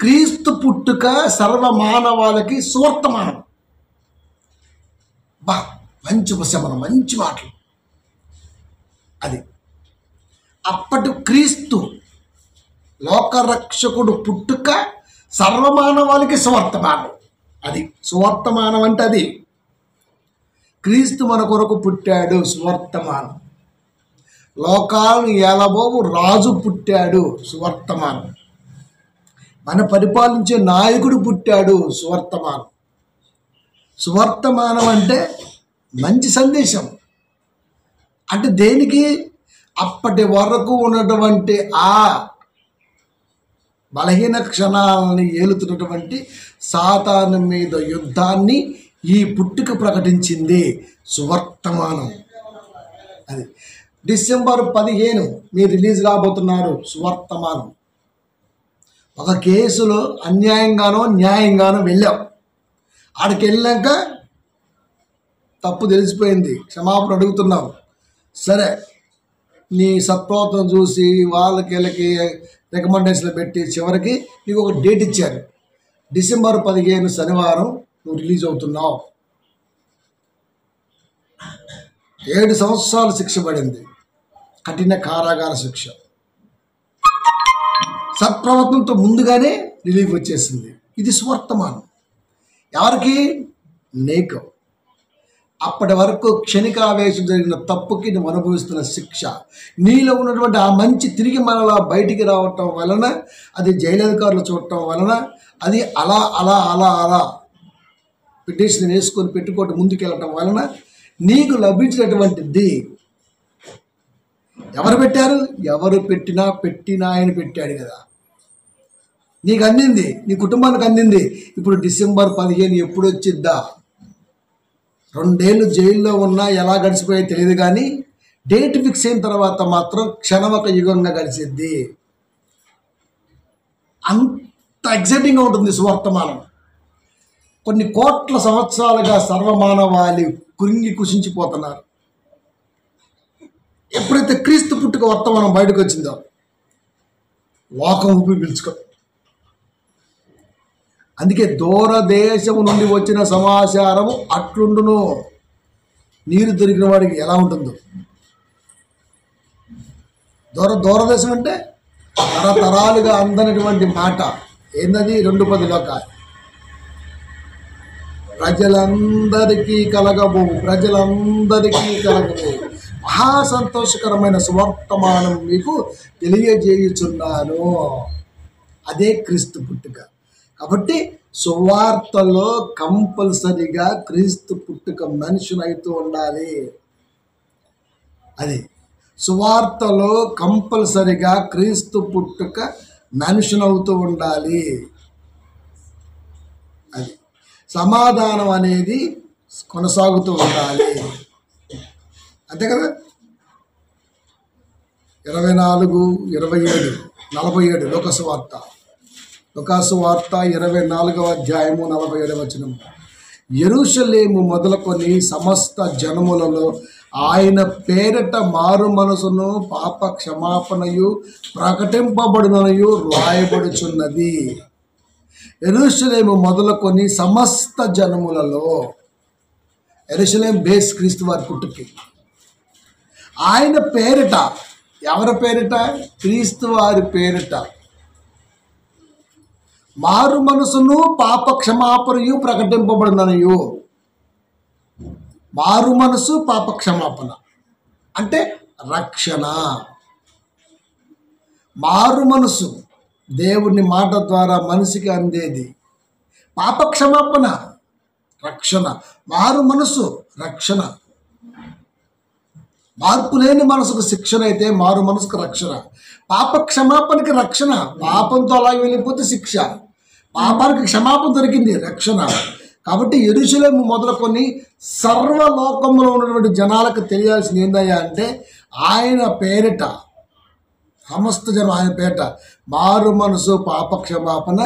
క్రీస్తు పుట్టుక సర్వమానవాళికి సువర్తమానం. బా మంచి ఉపశమనం, మంచి మాటలు. అది అప్పటి క్రీస్తు లోకరక్షకుడు పుట్టుక సర్వమానవాళికి సువర్తమానం. అది సువర్తమానం అంటే అది. క్రీస్తు మన కొరకు పుట్టాడు, సువర్తమానం. లోకాలను ఏలబోవు రాజు పుట్టాడు, సువర్తమానం. మన పరిపాలించే నాయకుడు పుట్టాడు, సువర్తమానం. సువర్తమానం అంటే మంచి సందేశం. అంటే దేనికి? అప్పటి వరకు ఉన్నటువంటి ఆ బలహీన క్షణాలని ఏలుతున్నటువంటి సాతాను మీద యుద్ధాన్ని ఈ పుట్టుక ప్రకటించింది, సువర్తమానం. అది డిసెంబర్ 15 మీరు రిలీజ్ కాబోతున్నారు, సువర్తమానం. ఒక కేసులో అన్యాయంగానో న్యాయంగానో వెళ్ళాం. ఆడికి వెళ్ళాక తప్పు తెలిసిపోయింది, క్షమాపణ అడుగుతున్నాం. సరే, నీ సత్ప్రవర్తన చూసి వాళ్ళకి వీళ్ళకి రికమెండేషన్లు పెట్టి చివరికి నీకు ఒక డేట్ ఇచ్చారు. డిసెంబర్ 15 శనివారం నువ్వు రిలీజ్ అవుతున్నావు. 7 సంవత్సరాలు శిక్ష పడింది, కఠిన కారాగార శిక్ష. సత్ప్రవర్తనతో ముందుగానే రిలీఫ్ వచ్చేసింది. ఇది సువర్తమానం. ఎవరికి? నీకు. అప్పటి వరకు క్షణికావేశం జరిగిన తప్పుకి నువ్వు అనుభవిస్తున్న శిక్ష, నీలో ఉన్నటువంటి ఆ మంచి తిరిగి మనలా బయటికి రావటం వలన, అది జైలధికారులు చూడటం వలన, అది అలా అలా అలా అలా పిటిషన్ వేసుకొని పెట్టుకోవటం ముందుకెళ్ళటం వలన నీకు లభించినటువంటిది ఎవరు పెట్టారు? ఎవరు పెట్టినా ఆయన పెట్టాడు కదా. నీకు అందింది, నీ కుటుంబానికి అందింది. ఇప్పుడు డిసెంబర్ 15 ఎప్పుడు వచ్చిద్దా? 2 ఏళ్ళు జైల్లో ఉన్నా ఎలా గడిచిపోయో తెలియదు, కానీ డేట్ ఫిక్స్ అయిన తర్వాత మాత్రం క్షణం ఒక యుగంగా గడిచిద్ది. అంత ఎగ్జైటింగ్గా ఉంటుంది సువర్తమానం. కొన్ని కోట్ల సంవత్సరాలుగా సర్వమానవాళి కురింగి కుషించిపోతున్నారు. ఎప్పుడైతే క్రీస్తు పుట్టుక వర్తమానం బయటకు వచ్చిందో లోకం ఊపి పిలుచుకో. అందుకే దూరదేశము నుండి వచ్చిన సమాచారము అట్లుండును. నీరు దొరికిన వాడికి ఎలా ఉంటుందో. దూరదేశం అంటే తరతరాలుగా అందనటువంటి మాట ఏందది? 2:10 ప్రజలందరికీ కలగబో మహా సంతోషకరమైన సువర్తమానం మీకు తెలియజేయుచున్నాను. అదే క్రీస్తు పుట్టుక. కాబట్టి సువార్తలో కంపల్సరిగా క్రీస్తు పుట్టుక మెన్షన్ అవుతూ ఉండాలి. అది సువార్తలో కంపల్సరిగా క్రీస్తు పుట్టుక మెన్షన్ అవుతూ ఉండాలి. అది సమాధానం అనేది కొనసాగుతూ ఉండాలి. అంతే కదా. 24, 27, 47 లోకాసువార్త 24వ అధ్యాయము 47వ వచనం. యెరూషలేము మొదలుకొని సమస్త జనములలో ఆయన పేరిట మారు మనసును పాప క్షమాపణయు ప్రకటింపబడునయు రాయబడుచున్నది. యెరూషలేము మొదలుకొని సమస్త జనములలో, యెరూషలేం బేస్ క్రీస్తు వారి పుట్టుకి. ఆయన పేరిట, ఎవరి పేరిట? క్రీస్తు వారి పేరిట మారు మనసును పాప క్షమాపణయు ప్రకటింపబడినయు. మారు మనసు, పాప క్షమాపణ అంటే రక్షణ. మారు మనసు దేవుని మాట ద్వారా మనిషికి అందేది. పాప క్షమాపణ రక్షణ. మారు మనసు రక్షణ. మార్పు లేని మనసుకు శిక్షణ అయితే మారు మనసుకు రక్షణ. పాప క్షమాపణకి రక్షణ. పాపంతో అలాగే వెళ్ళిపోతే శిక్ష. పాపానికి క్షమాపణ దొరికింది, రక్షణ. కాబట్టి యెరూషలేము మొదలుకొని సర్వలోకంలో ఉన్నటువంటి జనాలకు తెలియాల్సింది ఏందయ్యా అంటే ఆయన పేరిట, సమస్త జనం ఆయన పేరిట మారు మనసు పాప క్షమాపణ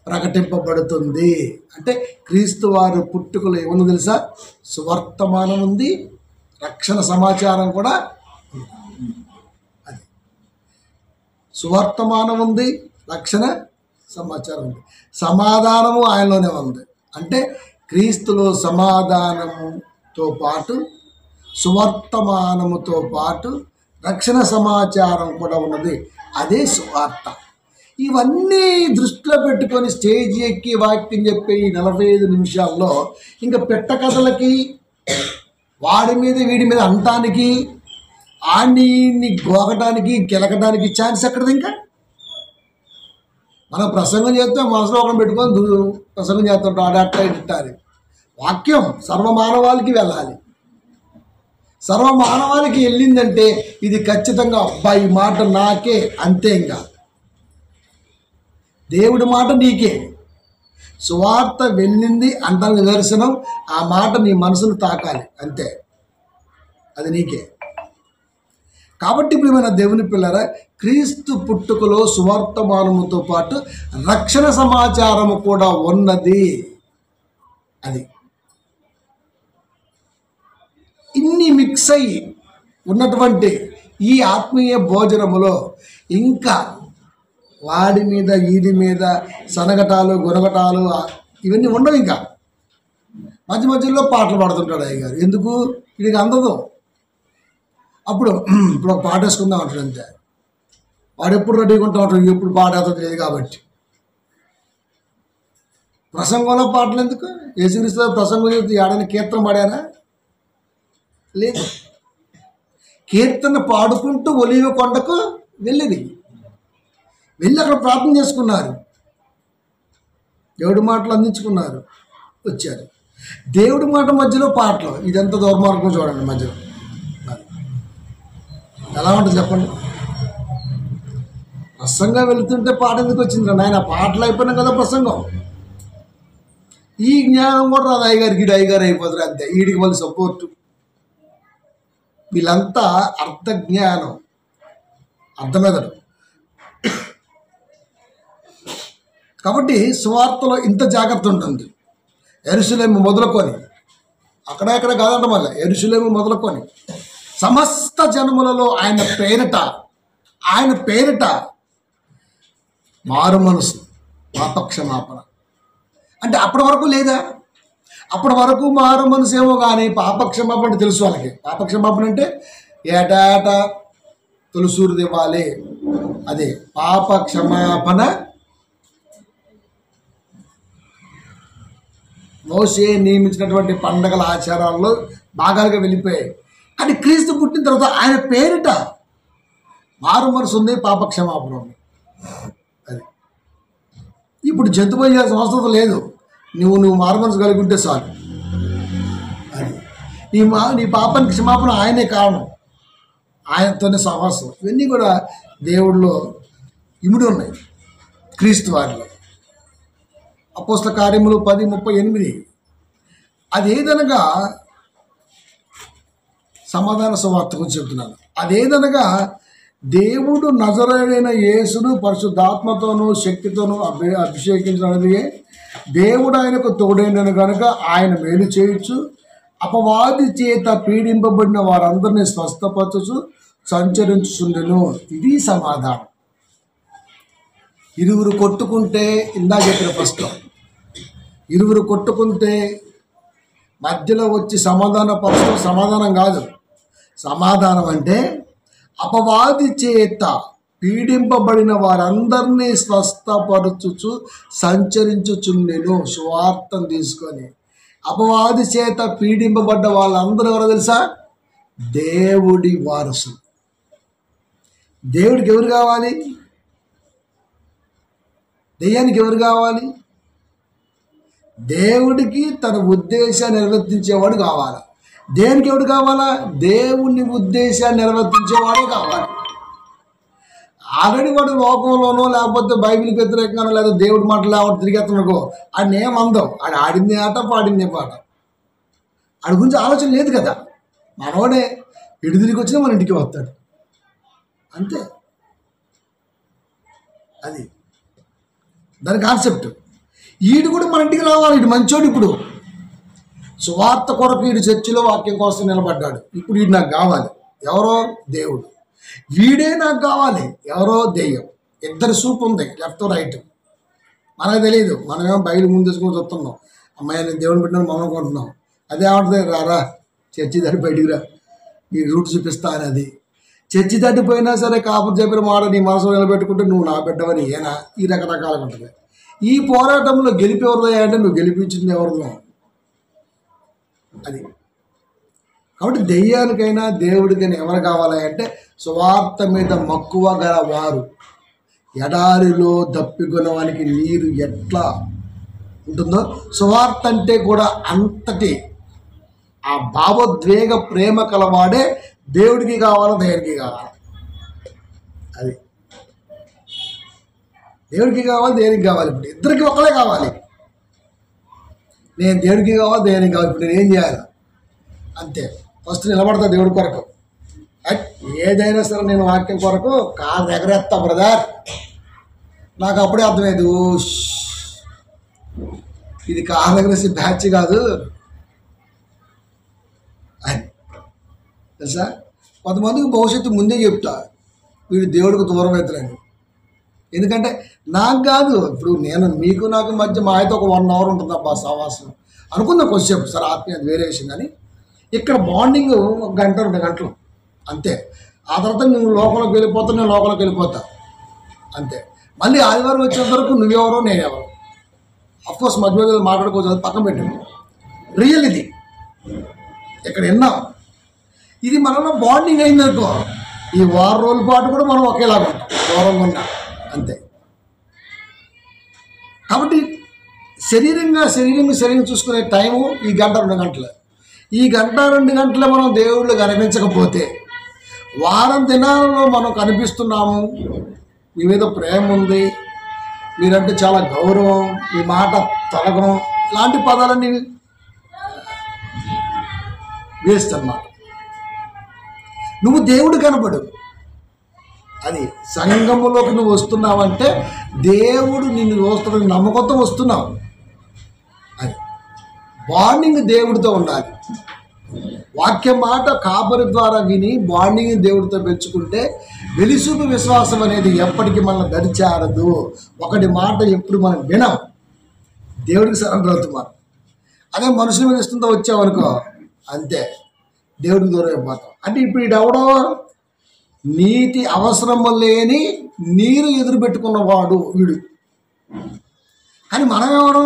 ప్రకటింపబడుతుంది. అంటే క్రీస్తు వారు పుట్టుకలో ఏమన్నా తెలుసా? సువర్తమానం ఉంది, రక్షణ సమాచారం కూడా అది. సువర్తమానం ఉంది, రక్షణ సమాచారం ఉంది. సమాధానము ఆయనలోనే ఉంది. అంటే క్రీస్తులో సమాధానముతో పాటు సువర్తమానముతో పాటు రక్షణ సమాచారం కూడా ఉన్నది. అదే సువార్త. ఇవన్నీ దృష్టిలో పెట్టుకొని స్టేజ్ ఎక్కి వాక్యం చెప్పే ఈ 45 నిమిషాల్లో ఇంకా పెట్ట కథలకి, వాడి మీద వీడి మీద అంటానికి, ఆడిని గోకటానికి గెలకడానికి ఛాన్స్ ఎక్కడది? ఇంకా మనం ప్రసంగం చేస్తే మనసులో ఒకటి పెట్టుకొని ప్రసంగం చేస్తుంటాం, అడట్ట ఇట్టాలి. వాక్యం సర్వమానవాళికి వెళ్ళాలి. సర్వమానవాళికి వెళ్ళిందంటే ఇది ఖచ్చితంగా అబ్బా ఈ మాట నాకే, అంతే. ఇంకా దేవుడి మాట నీకే. సువార్త వెళ్ళింది అంత నిదర్శనం. ఆ మాట నీ మనసును తాకాలి, అంతే. అది నీకే. కాబట్టి ఇప్పుడు మన దేవుని పిల్లరా, క్రీస్తు పుట్టుకలో సువర్తమానముతో పాటు రక్షణ సమాచారము కూడా ఉన్నది. అది ఇన్ని మిక్స్ అయ్యి ఉన్నటువంటి ఈ ఆత్మీయ భోజనములో ఇంకా వాడి మీద వీడి మీద సనగటాలు గురగటాలు ఇవన్నీ ఉండవు. ఇంకా మధ్య మధ్యలో పాటలు పాడుతుంటాడు అయ్యగారు. ఎందుకు? వీడికి అందదు. ఇప్పుడు ఒక పాట వేసుకుందాం అంటాడు, అంతే. వాడు ఎప్పుడు రెడీగా ఉంటా ఉంటాడు, ఎప్పుడు పాట వేస్తుంది లేదు కాబట్టి. ప్రసంగంలో పాటలు ఎందుకు? యేసుక్రీస్తు ప్రసంగం చెప్తే ఏడని కీర్తన పాడారా? లేదు. కీర్తన పాడుకుంటూ ఒలీవ కొండకు వెళ్ళి అక్కడ ప్రార్థన చేసుకున్నారు, దేవుడి మాటలు అందించుకున్నారు, వచ్చారు. దేవుడి మాట మధ్యలో పాటలు, ఇదంతా దుర్మార్గం చూడండి. మధ్యలో ఎలా ఉంటుంది చెప్పండి? ప్రసంగం వెళుతుంటే పాట ఎందుకు వచ్చింది నాయన? పాటలు అయిపోయినా కదా ప్రసంగం. ఈ జ్ఞానం కూడా రాదు. అయ్యగారు అయిపోతారు అంతే. వీడికి వాళ్ళు సపోర్టు. వీళ్ళంతా అర్థ జ్ఞానం, అర్థమెదడు. కాబట్టి సువార్తలో ఇంత జాగ్రత్త ఉంటుంది. యెరూషలేము మొదలుకొని, అక్కడెక్కడ కాదంట, మళ్ళీ యెరూషలేము మొదలుకొని సమస్త జనములలో ఆయన పేరిట మారు మనసు, పాపక్షమాపణ. అంటే అప్పటి వరకు లేదా? అప్పటి వరకు మారు మనసు ఏమో కానీ పాపక్షమాపణ అంటే తెలుసు వాళ్ళకి. పాపక్షమాపణ అంటే ఏటాట తొలుసూరు ఇవ్వాలి. అదే పాపక్షమాపణ. మోషే నియమించినటువంటి పండగల ఆచారాల్లో భాగాలుగా వెళ్ళిపోయాయి. కానీ క్రీస్తు పుట్టిన తర్వాత ఆయన పేరిట మారు మనసు ఉంది, పాపక్షమాపణ ఉంది. అది ఇప్పుడు జంతువు చేయాల్సిన అవసరం లేదు. నువ్వు మారు మనసు కలిగి ఉంటే చాలు. అది నీ పాపానికి క్షమాపణ ఆయనే కారణం, ఆయనతోనే సహవాసం. ఇవన్నీ కూడా దేవుడిలో ఇమిడి ఉన్నాయి, క్రీస్తు వారిలో. అపోస్తల కార్యములు 10:38. అదేదనగా సమాధాన సువార్త గురించి చెప్తున్నాను. అదేదనగా దేవుడు నజరేయుడైన యేసును పరిశుద్ధాత్మతోనూ శక్తితోనూ అభిషేకించినది. దేవుడు ఆయనకు తోడైనను కనుక ఆయన మేలు చేయొచ్చు. అపవాది చేత పీడింపబడిన వారందరినీ స్వస్థపరచు సంచరించుచుండెను. ఇది సమాధానం. ఇరువురు కొట్టుకుంటే, ఇందాక చెప్పిన ఫస్ట్, ఇరువురు కొట్టుకుంటే మధ్యలో వచ్చి సమాధానపరచడం సమాధానం కాదు. సమాధానం అంటే అపవాది చేత పీడింపబడిన వారందరినీ స్వస్థపరచుచు సంచరించుచుండెను. సువార్తను తీసుకొని అపవాది చేత పీడింపబడ్డ వాళ్ళందరూ ఎవరో తెలుసా? దేవుడి వారసులు. దేవుడికి ఎవరు కావాలి? దెయ్యానికి ఎవరు కావాలి? దేవుడికి తన ఉద్దేశాన్ని నిర్వర్తించేవాడు కావాలి. దేనికి ఎవడు కావాలా? దేవుని ఉద్దేశాన్ని నిర్వర్తించేవాడే కావాలి. ఆల్రెడీ వాడు లోకంలోనో లేకపోతే బైబిల్కి వ్యతిరేకంగానో లేదా దేవుడి మాటలు లేకపోతే తిరిగేస్తున్నాకో ఆడిని ఏమందాం. ఆడు ఆడింది ఆట, పాడింది పాట. ఆడి గురించి ఆలోచన లేదు కదా. మనోడే ఎడు తిరిగి వచ్చినా మన ఇంటికి వస్తాడు అంతే. అది దాని కాన్సెప్ట్. ఈడు కూడా మన ఇంటికి రావాలి. ఇటు మంచోడు. ఇప్పుడు సువార్త కొరకు ఈడు చర్చిలో వాక్యం కోసం నిలబడ్డాడు. ఇప్పుడు వీడు నాకు కావాలి. ఎవరో దేవుడు. వీడే నాకు కావాలి. ఎవరో దెయ్యం. ఇద్దరు సూప్ ఉంది, లెఫ్ట్ రైట్. మనకు తెలియదు. మనమేమో బయలు ముందు తీసుకొని చూస్తున్నాం. అమ్మాయి నేను దేవుని పెట్టిన మనం అనుకుంటున్నాం. అదే ఏమంటుంది? రారా చర్చి దాటి బయటికి రా, నీ రూట్ చూపిస్తా అని. అది చర్చి దాటిపోయినా సరే కాపురు చెప్పిన మాట నీ మనసులో నిలబెట్టుకుంటే నువ్వు నా బిడ్డవని ఏనా? ఈ రకరకాలుగా ఉంటుంది. ఈ పోరాటంలో గెలిపి ఎవరిదా అంటే నువ్వు గెలిపించింది ఎవరిదో. అది కాబట్టి దెయ్యానికైనా దేవుడికైనా ఎవరు కావాలి అంటే సువార్త మీద మక్కువ గల వారు. ఎడారిలో దప్పికొనవానికి నీరు ఎట్లా ఉంటుందో సువార్త అంటే కూడా అంతటి ఆ భావోద్వేగ ప్రేమ కలవాడే దేవుడికి కావాలి, దయ్యానికి కావాలి. అది దేవుడికి కావాలి, దేనికి కావాలి. ఇప్పుడు ఇద్దరికి ఒకలే కావాలి. నేను దేవుడికి కావాలి, దేనికి కావాలి. ఇప్పుడు నేను ఏం చేయాలి? అంతే. ఫస్ట్ నిలబడతా దేవుడి కొరకు. ఏదైనా సరే నేను వాక్యం కొరకు కారు ఎగరేస్తా బ్రదర్. నాకు అప్పుడే అర్థమైంది, ఇది కారు ఎగరేసి బ్యాచ్ కాదు అని. తెలుసా? కొంతమందికి భవిష్యత్తు ముందే చెప్తా, వీడు దేవుడికి దూరం అవుతారని. ఎందుకంటే నాకు కాదు. ఇప్పుడు నేను మీకు నాకు మధ్య మా అయితే ఒక 1 అవర్ ఉంటుంది అబ్బా సహవాసం అనుకుందాం కొంచెంసేపు. సరే ఆత్మీయ వేరే విషయం. కానీ ఇక్కడ బాండింగ్ 1 గంట 2 గంటలు అంతే. ఆ తర్వాత నువ్వు లోకంలోకి వెళ్ళిపోతా, నేను లోకంలోకి వెళ్ళిపోతా అంతే. మళ్ళీ ఆదివారం వచ్చే వరకు నువ్వెవరో నేనెవరో. అఫ్కోర్స్ మధ్య మధ్యలో మాట్లాడుకోవచ్చు, పక్కన పెట్టాను. రియల్ ఇది ఇక్కడ విన్నాం. ఇది మనలో బాండింగ్ అయిందనుకో, ఈ 1 రోజుల పాటు కూడా మనం ఒకేలాగా ఉంటాం, దూరంగా ఉన్నాం అంతే. కాబట్టి శరీరం చూసుకునే టైము ఈ 1 గంట 2 గంటలు. ఈ 1 2 గంటలు మనం దేవుళ్ళు కనిపించకపోతే వారం దినాలలో మనం కనిపిస్తున్నాము, మీ మీద ప్రేమ ఉంది, మీరంటే చాలా గౌరవం, మీ మాట తొలగం, ఇలాంటి పదాలన్నీ వేస్ట్ అన్నమాట. నువ్వు దేవుడు కనబడు. అది సంఘములోకి నువ్వు వస్తున్నావంటే దేవుడు నిన్ను చూస్తున్న నమ్మకంతో వస్తున్నావు. అది బాండింగ్ దేవుడితో ఉండాలి. వాక్య మాట కాపరి ద్వారా విని బాండింగ్ దేవుడితో పెంచుకుంటే వెలిసూపు విశ్వాసం అనేది ఎప్పటికీ మనల్ని దరిచారదు. ఒకటి మాట ఎప్పుడు మనం వినాం, దేవుడికి సరెండర్ అవుతున్నాం. అదే మనుషుల మీద ఇస్తుందో వచ్చామనుకో, అంతే, దేవుడికి దూరం అయిపోతాం. అంటే ఇప్పుడు ఈడెవడో నీటి అవసరము లేని నీరు ఎదురు పెట్టుకున్నవాడు వీడు. కానీ మనం ఎవరు?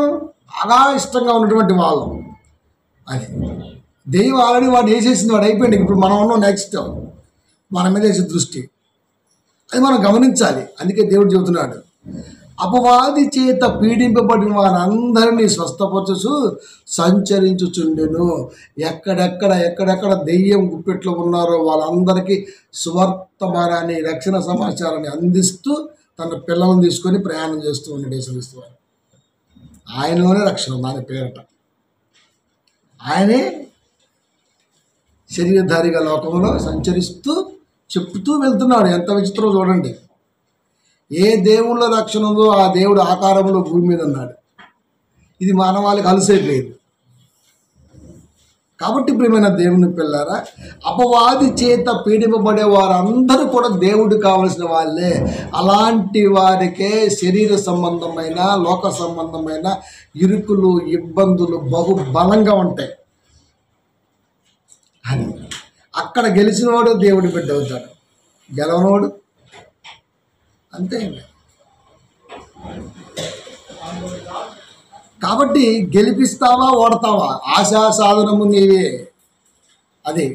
బాగా ఇష్టంగా ఉన్నటువంటి వాళ్ళం. అది దెయ్యం ఆల్రెడీ వాడు వేసేసింది, వాడు అయిపోయింది. ఇప్పుడు మనం ఉన్నాం నెక్స్ట్, మన మీద వేసే దృష్టి. అది మనం గమనించాలి. అందుకే దేవుడు చెబుతున్నాడు, అపవాది చేత పీడింపబడిన వారందరినీ స్వస్థపరచు సంచరించుచుండెను. ఎక్కడెక్కడ దెయ్యం గుప్పెట్లో ఉన్నారో వాళ్ళందరికీ సువర్తమానాన్ని, రక్షణ సమాచారాన్ని అందిస్తూ తన పిల్లలను తీసుకొని ప్రయాణం చేస్తూ ఉన్నాడు యేసుక్రీస్తు. ఆయనలోనే రక్షణ ఉంది, ఆయన పేరట. ఆయనే శరీరధారిగా లోకంలో సంచరిస్తూ చెప్తూ వెళ్తున్నాడు. ఎంత విచిత్రం చూడండి. ఏ దేవుళ్ళ రక్షణ ఉందో ఆ దేవుడు ఆకారంలో భూమి మీద ఉన్నాడు. ఇది మానవాళికి అలసైపోయింది. కాబట్టి ప్రియమైన దేవుని పిల్లారా, అపవాది చేత పీడింపబడే వారందరూ కూడా దేవుడు కావలసిన వాళ్ళే. అలాంటి వారికే శరీర సంబంధమైన, లోక సంబంధమైన ఇరుకులు, ఇబ్బందులు బహుబలంగా ఉంటాయి. అని అక్కడ గెలిచినవాడు దేవుడి బిడ్డ అవుతాడు, గెలవనవాడు అంతే. కాబట్టి గెలిపిస్తావా ఓడతావా, ఆశా సాధనము నీవే. అది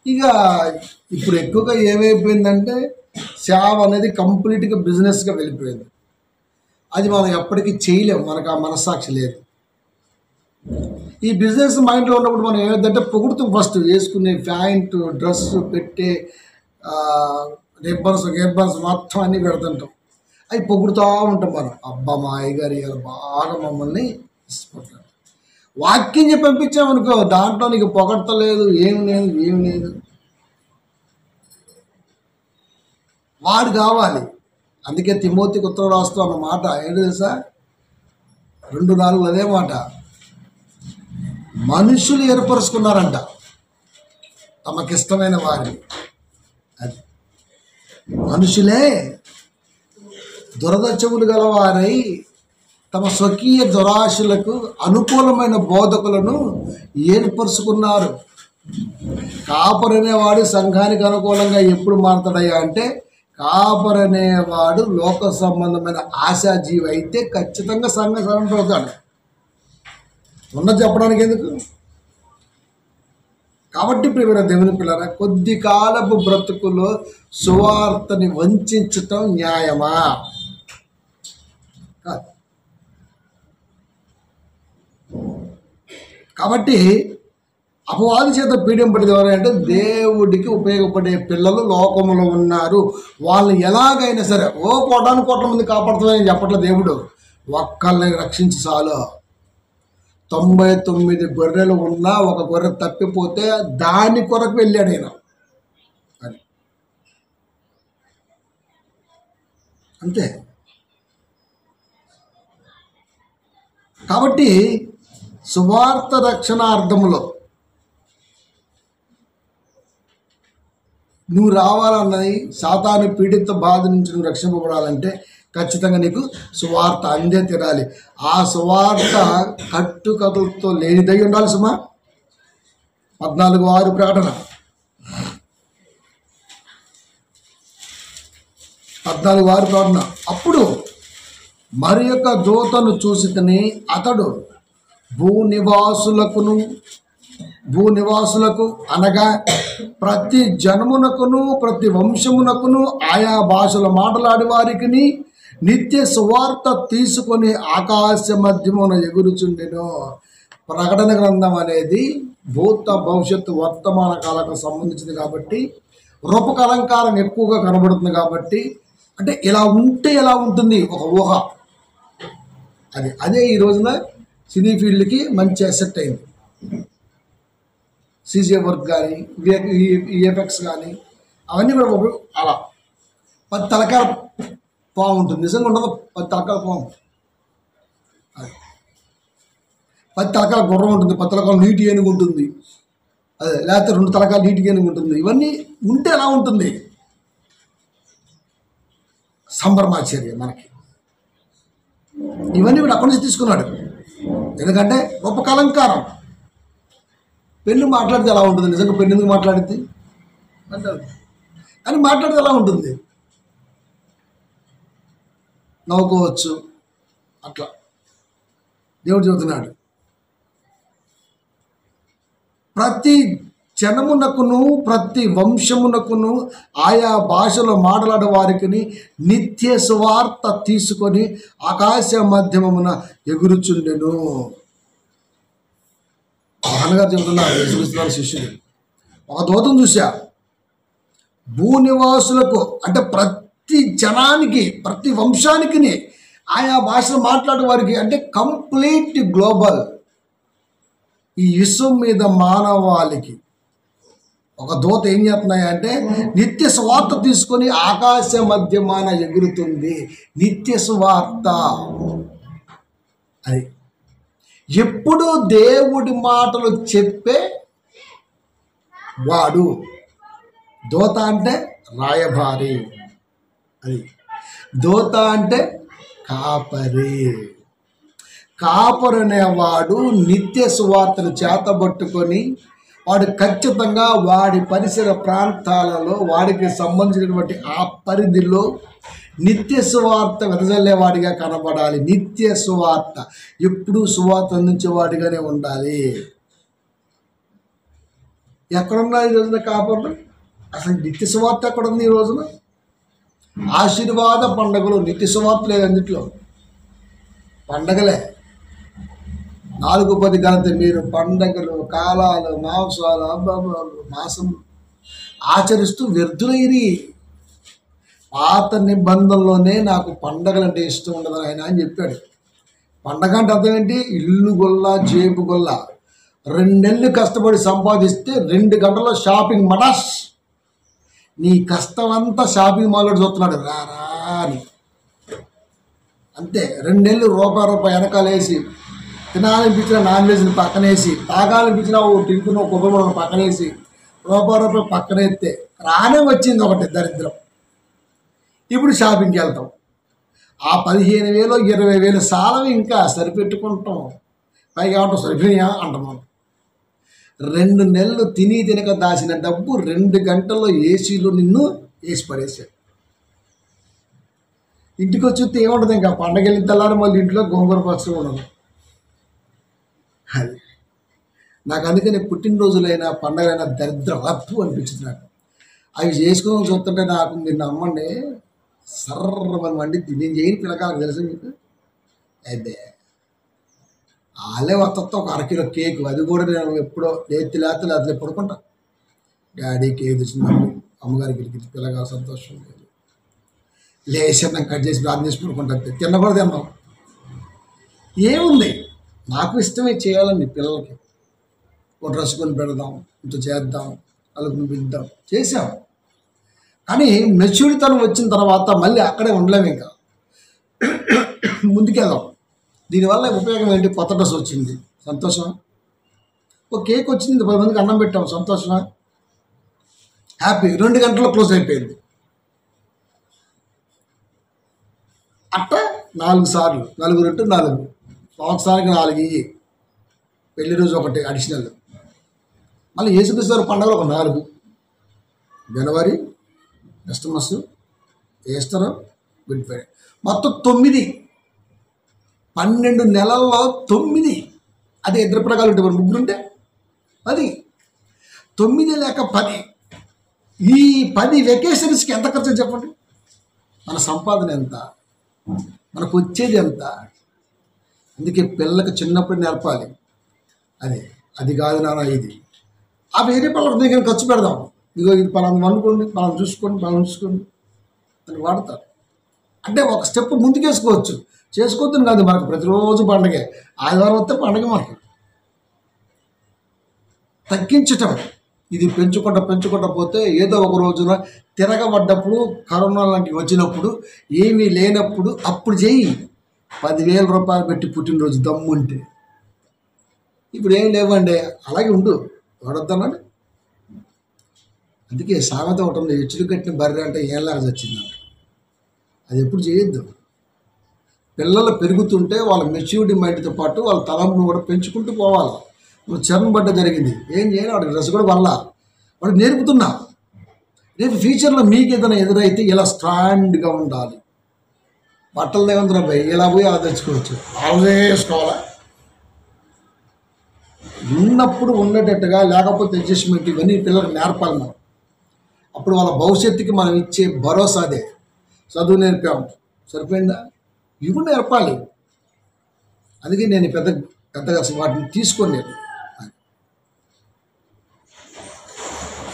ఇక ఇప్పుడు ఎక్కువగా ఏమైపోయిందంటే సేవ అనేది కంప్లీట్గా బిజినెస్గా వెళ్ళిపోయింది. అది మనం ఎప్పటికీ చేయలేము, మనకు ఆ మనస్సాక్షి లేదు. ఈ బిజినెస్ మైండ్లో ఉన్నప్పుడు మనం ఏమైందంటే పొగుడుతూ ఫస్ట్ వేసుకునే ప్యాంట్, డ్రెస్, పెట్టే రిబ్బన్స్ మొత్తం అన్నీ పెడుతుంటాం. అవి పొగుడుతూ ఉంటాం మనం. అబ్బా మా అయ్యగారు ఇవాళ బాగా మమ్మల్ని ఇష్టపడతారు. వాక్యం చెప్పి పంపించామనుకో, దాంట్లో నీకు పొగడతలేదు, ఏం లేదు. వాడు కావాలి. అందుకే తిమోతికి ఉత్తరం రాస్తూ అన్న మాట ఏంటి తెలుసా? 2:4 అదే మాట. మనుషులు ఏర్పరుచుకున్నారంట తమకిష్టమైన వారిని. అది మనుషులే దురద చెవులు గలవారై తమ స్వకీయ దురాశలకు అనుకూలమైన బోధకులను ఏర్పరుచుకున్నారు. కాపరనేవాడు సంఘానికి అనుకూలంగా ఎప్పుడు మారుతాడయ్యా అంటే, కాపరనేవాడు లోక సంబంధమైన ఆశాజీవి అయితే ఖచ్చితంగా సంఘం సరెండర్ అవుతాడు. ఉన్నది చెప్పడానికి ఎందుకు? కాబట్టి ప్రియమైన దేవుని పిల్లరా, కొద్ది కాలపు బ్రతుకులో సువార్తని వంచటం న్యాయమా? కాదు. కాబట్టి అపవాది చేత పీడింపడేది ఎవరంటే దేవుడికి ఉపయోగపడే పిల్లలు లోకంలో ఉన్నారు. వాళ్ళని ఎలాగైనా సరే కోట్ల మంది కాపాడుతుందని చెప్పట్లేదు దేవుడు. ఒక్కళ్ళని రక్షించి చాలు. 99 గొర్రెలు ఉన్నా ఒక గొర్రె తప్పిపోతే దాని కొరకు వెళ్ళాడు ఆయన. అది అంతే. కాబట్టి సువార్త రక్షణార్థంలో నువ్వు రావాలన్నది, సాతాను పీడిత బాధ నుంచి నువ్వు రక్షింపబడాలంటే ఖచ్చితంగా నీకు సువార్త అందే తీరాలి. ఆ సువార్త కట్టుకథలతో లేనిదై ఉండాలి. సుమా 14:6 ప్రకటన 14:6 ప్రకటన. అప్పుడు మరి యొక్క దూతను చూసితని అతడు భూనివాసులకు అనగా ప్రతి జనమునకును ప్రతి వంశమునకును ఆయా భాషల మాట్లాడే వారికి నిత్య సువార్త తీసుకొని ఆకాశ మధ్యమున ఎగురుచుండెను. ప్రకటన గ్రంథం అనేది భూత భవిష్యత్తు వర్తమాన కాలకు సంబంధించింది కాబట్టి రూపకలంకారం ఎక్కువగా కనబడుతుంది కాబట్టి, అంటే ఇలా ఉంటే ఎలా ఉంటుంది ఒక ఊహ. అదే ఈ రోజున సినీ ఫీల్డ్కి మంచి అసెట్ అయింది. సీజే వర్క్ కానీ, విఎఫ్ఎక్స్ కానీ అవన్నీ కూడా అలా 10 తలకాల పాము ఉంటుంది. నిజంగా ఉండదు, 10 తలకాల పాము. 10 తలకాల గుర్రం ఉంటుంది, 10 తలకాల నీటి ఏనుగు ఉంటుంది, లేకపోతే 2 తలకాల నీటి ఏనుగు ఉంటుంది. ఇవన్నీ ఉంటే ఎలా ఉంటుంది? సంభ్రమాచార్య మనకి ఇవన్నీ కూడా అక్కడి నుంచి తీసుకున్నాడు. ఎందుకంటే రూపకలంకారం. పెన్ను మాట్లాడితే ఎలా ఉంటుంది? నిజంగా పెన్ను ఎందుకు మాట్లాడితే కానీ మాట్లాడితే ఎలా ఉంటుంది? నవ్వుకోవచ్చు. అట్లా దేవుడు చెబుతున్నాడు, ప్రతి జనమునకును ప్రతి వంశమునకును ఆయా భాషలో మాట్లాడే వారికి నిత్య సువార్త తీసుకొని ఆకాశ మధ్యమమున ఎగురుచుండెను. నాన్నగారు చెబుతున్నారు, యేసుక్రీస్తు శిష్యుడు. ఒక దూతను చూశా, భూనివాసులకు అంటే ప్రతి జనానికి ప్రతి వంశానికి ఆయా భాషలు మాట్లాడే వారికి, అంటే కంప్లీట్ గ్లోబల్ ఈ విశ్వం మీద మానవాళికి ఒక దూత ఏం చేస్తున్నాయంటే నిత్య సువార్త తీసుకొని ఆకాశ మధ్యమాన ఎగురుతుంది. నిత్య సువార్త అది ఎప్పుడు దేవుడి మాటలు చెప్పే వాడు. దూత అంటే రాయబారి, అది దూత అంటే కాపరి. కాపరు అనేవాడు నిత్య సువార్తను చేతబట్టుకొని వాడు ఖచ్చితంగా వాడి పరిసర ప్రాంతాలలో వాడికి సంబంధించినటువంటి ఆ పరిధిలో నిత్య సువార్త వెదజల్లేవాడిగా కనబడాలి. నిత్య సువార్త ఎప్పుడూ సువార్త అందించేవాడిగానే ఉండాలి. ఎక్కడున్నారు ఈ రోజున కాపర్లు? అసలు నిత్య సువార్త ఎక్కడుంది ఈ రోజున? ఆశీర్వాద పండుగలు, నిత్య సువార్త లేదు అన్నింటిలో. పండగలే 4-10 గణత. మీరు పండగలు, కాలాలు, మాంసాలు, అబ్బాబాలు, మాసం ఆచరిస్తూ వ్యర్థులైరి. పాత నిబంధనలోనే నాకు పండగలు అంటే ఇష్టం ఉండదు ఆయన అని చెప్పాడు. పండగ అంటే అర్థం ఏంటి? ఇల్లు గొల్ల, జేబు గొల్ల. 2 నెలలు కష్టపడి సంపాదిస్తే 2 గంటల్లో షాపింగ్ మడాస్. నీ కష్టం అంతా షాపింగ్ మాల్లో చూస్తున్నాడు, రారా అని. అంతే. 2 నెలలు రూపాయి వెనకాలేసి, తినాలనిపించిన నాన్ వెజ్ని పక్కనేసి, తాగాలనిపించిన టింకును కొబ్బరి పక్కనేసి, రూపాయి పక్కనేస్తే రానే వచ్చింది ఒకటి దరిద్రం. ఇప్పుడు షాపింగ్కి వెళ్తాం, ఆ 15,000 20,000 సాలవి ఇంకా సరిపెట్టుకుంటాం. పైగా ఏమంటాం, సరిపోయా అంటాం మనం. 2 నెలలు తిని తినక దాచిన డబ్బు 2 గంటల్లో ఏసీలో నిన్ను వేసి పడేసాడు. ఇంటికి వచ్చి ఏముంటుంది, ఇంకా పండగ వెళ్ళిన తెల్లారి మళ్ళీ ఇంట్లో గోంగూర పచ్చడి ఉండదు. అది నాకు అందుకని పుట్టినరోజులైనా పండగలైనా దరిద్రం అప్పు అనిపించింది నాకు. అవి చేసుకొని చూస్తుంటే నాకు, మీరు నమ్మండి, సర్రమని వండి నేను చేయని పిల్లకాలకు తెలుసు మీకు. అయితే వాళ్ళే వస్తా ఒక 1 కిలో కేక్, అది కూడా నేను ఎప్పుడో లేకపోతే అట్లా పడుకుంటా. డాడీ కేక్ తెచ్చిన అమ్మగారికి వెళ్ళి పిల్లగా సంతోషం లేదు. లేచిన కట్ చేసి ప్రార్థన చేసి పడుకుంటా. తిన్న కూడా తిన్నాం. ఏముంది, నాకు ఇష్టమే చేయాలండి. పిల్లలకి ఒక డ్రెస్ కొని పెడదాం, ఇంత చేద్దాం, వాళ్ళకి పిద్దాం, చేసాం. కానీ మెచ్యూరితనం వచ్చిన తర్వాత మళ్ళీ అక్కడే ఉండలేము, ఇంకా ముందుకెళ్దాం. దీనివల్ల ఉపయోగం ఏంటి? కొత్త డ్రెస్ వచ్చింది, సంతోషం. ఒక కేక్ వచ్చింది, 10 మందికి అన్నం పెట్టాం, సంతోషమా, హ్యాపీ. 2 గంటల్లో క్లోజ్ అయిపోయింది. అట్ట 4 సార్లు, 4 × 4, సంవత్సరానికి 4 ఇవి. పెళ్లి రోజు ఒకటి అడిషనల్. మళ్ళీ యేసుక్రీస్తు పండుగలు ఒక 4, జనవరి, క్రిస్మస్, ఈస్టర్, గుడ్ ఫ్రైడే, మొత్తం 9. 12 నెలల్లో 9. అదే ఇద్దరు ప్రకారం ఉంటే, మరి 3 ఉంటే 10. 9 లేక 10. ఈ 10 వెకేషన్స్కి ఎంత ఖర్చు చెప్పండి? మన సంపాదన ఎంత, మనకు వచ్చేది ఎంత? అందుకే పిల్లలకు చిన్నప్పుడు నేర్పాలి. అది కాదు నాన్న ఇది. ఆ వేరే పిల్లల దగ్గర ఖర్చు పెడదాం. ఇదిగో ఇది పలానా అనుకోండి, పలానా చూసుకోండి, పలానా చూసుకోండి అని వాడతారు. అంటే ఒక స్టెప్ ముందుకేసుకోవచ్చు. చేసుకోవద్దని కాదు, మనకు ప్రతిరోజు పండగే. ఆదివారం వస్తే పండగ మనకి. తగ్గించటం, ఇది పెంచుకుంటా పోతే ఏదో ఒక రోజున తిరగబడ్డప్పుడు, కరోనా లాంటివి వచ్చినప్పుడు, ఏమీ లేనప్పుడు అప్పుడు చెయ్యి. 10,000 రూపాయలు పెట్టి పుట్టినరోజు దమ్ముంటే. ఇప్పుడు ఏం లేవండి, అలాగే ఉండు, వాడొద్దానండి. అందుకే సామెత ఒకటి ఉంది, ఎచ్చులు కట్టిన బర్రె అంటే ఏళ్ళగా వచ్చిందంట. అది ఎప్పుడు చేయొద్దు. పిల్లలు పెరుగుతుంటే వాళ్ళ మెచ్యూరిటీ మైండ్తో పాటు వాళ్ళ తలంపును కూడా పెంచుకుంటూ పోవాలి. ఇప్పుడు చరణ్ బడ్డ జరిగింది, ఏం చేయాలి, వాడికి డ్రెస్ కూడా వల్ల వాడికి నేర్పుతున్నా. రేపు ఫ్యూచర్లో మీకు ఏదైనా ఎదురైతే ఇలా స్టాండ్గా ఉండాలి. బట్టలు దేవంతరం పోయి ఇలా పోయి అలా తెచ్చుకోవచ్చు, అలా వేసుకోవాలా. ఉన్నప్పుడు ఉండేటట్టుగా, లేకపోతే అడ్జస్ట్మెంట్, ఇవన్నీ పిల్లలకు నేర్పాలి మనం. అప్పుడు వాళ్ళ భవిష్యత్తుకి మనం ఇచ్చే భరోసా అదే. చదువు నేర్పాము, సరిపోయిందా? ఇవి నేర్పాలి. అందుకే నేను పెద్దగా వాటిని తీసుకొని నేను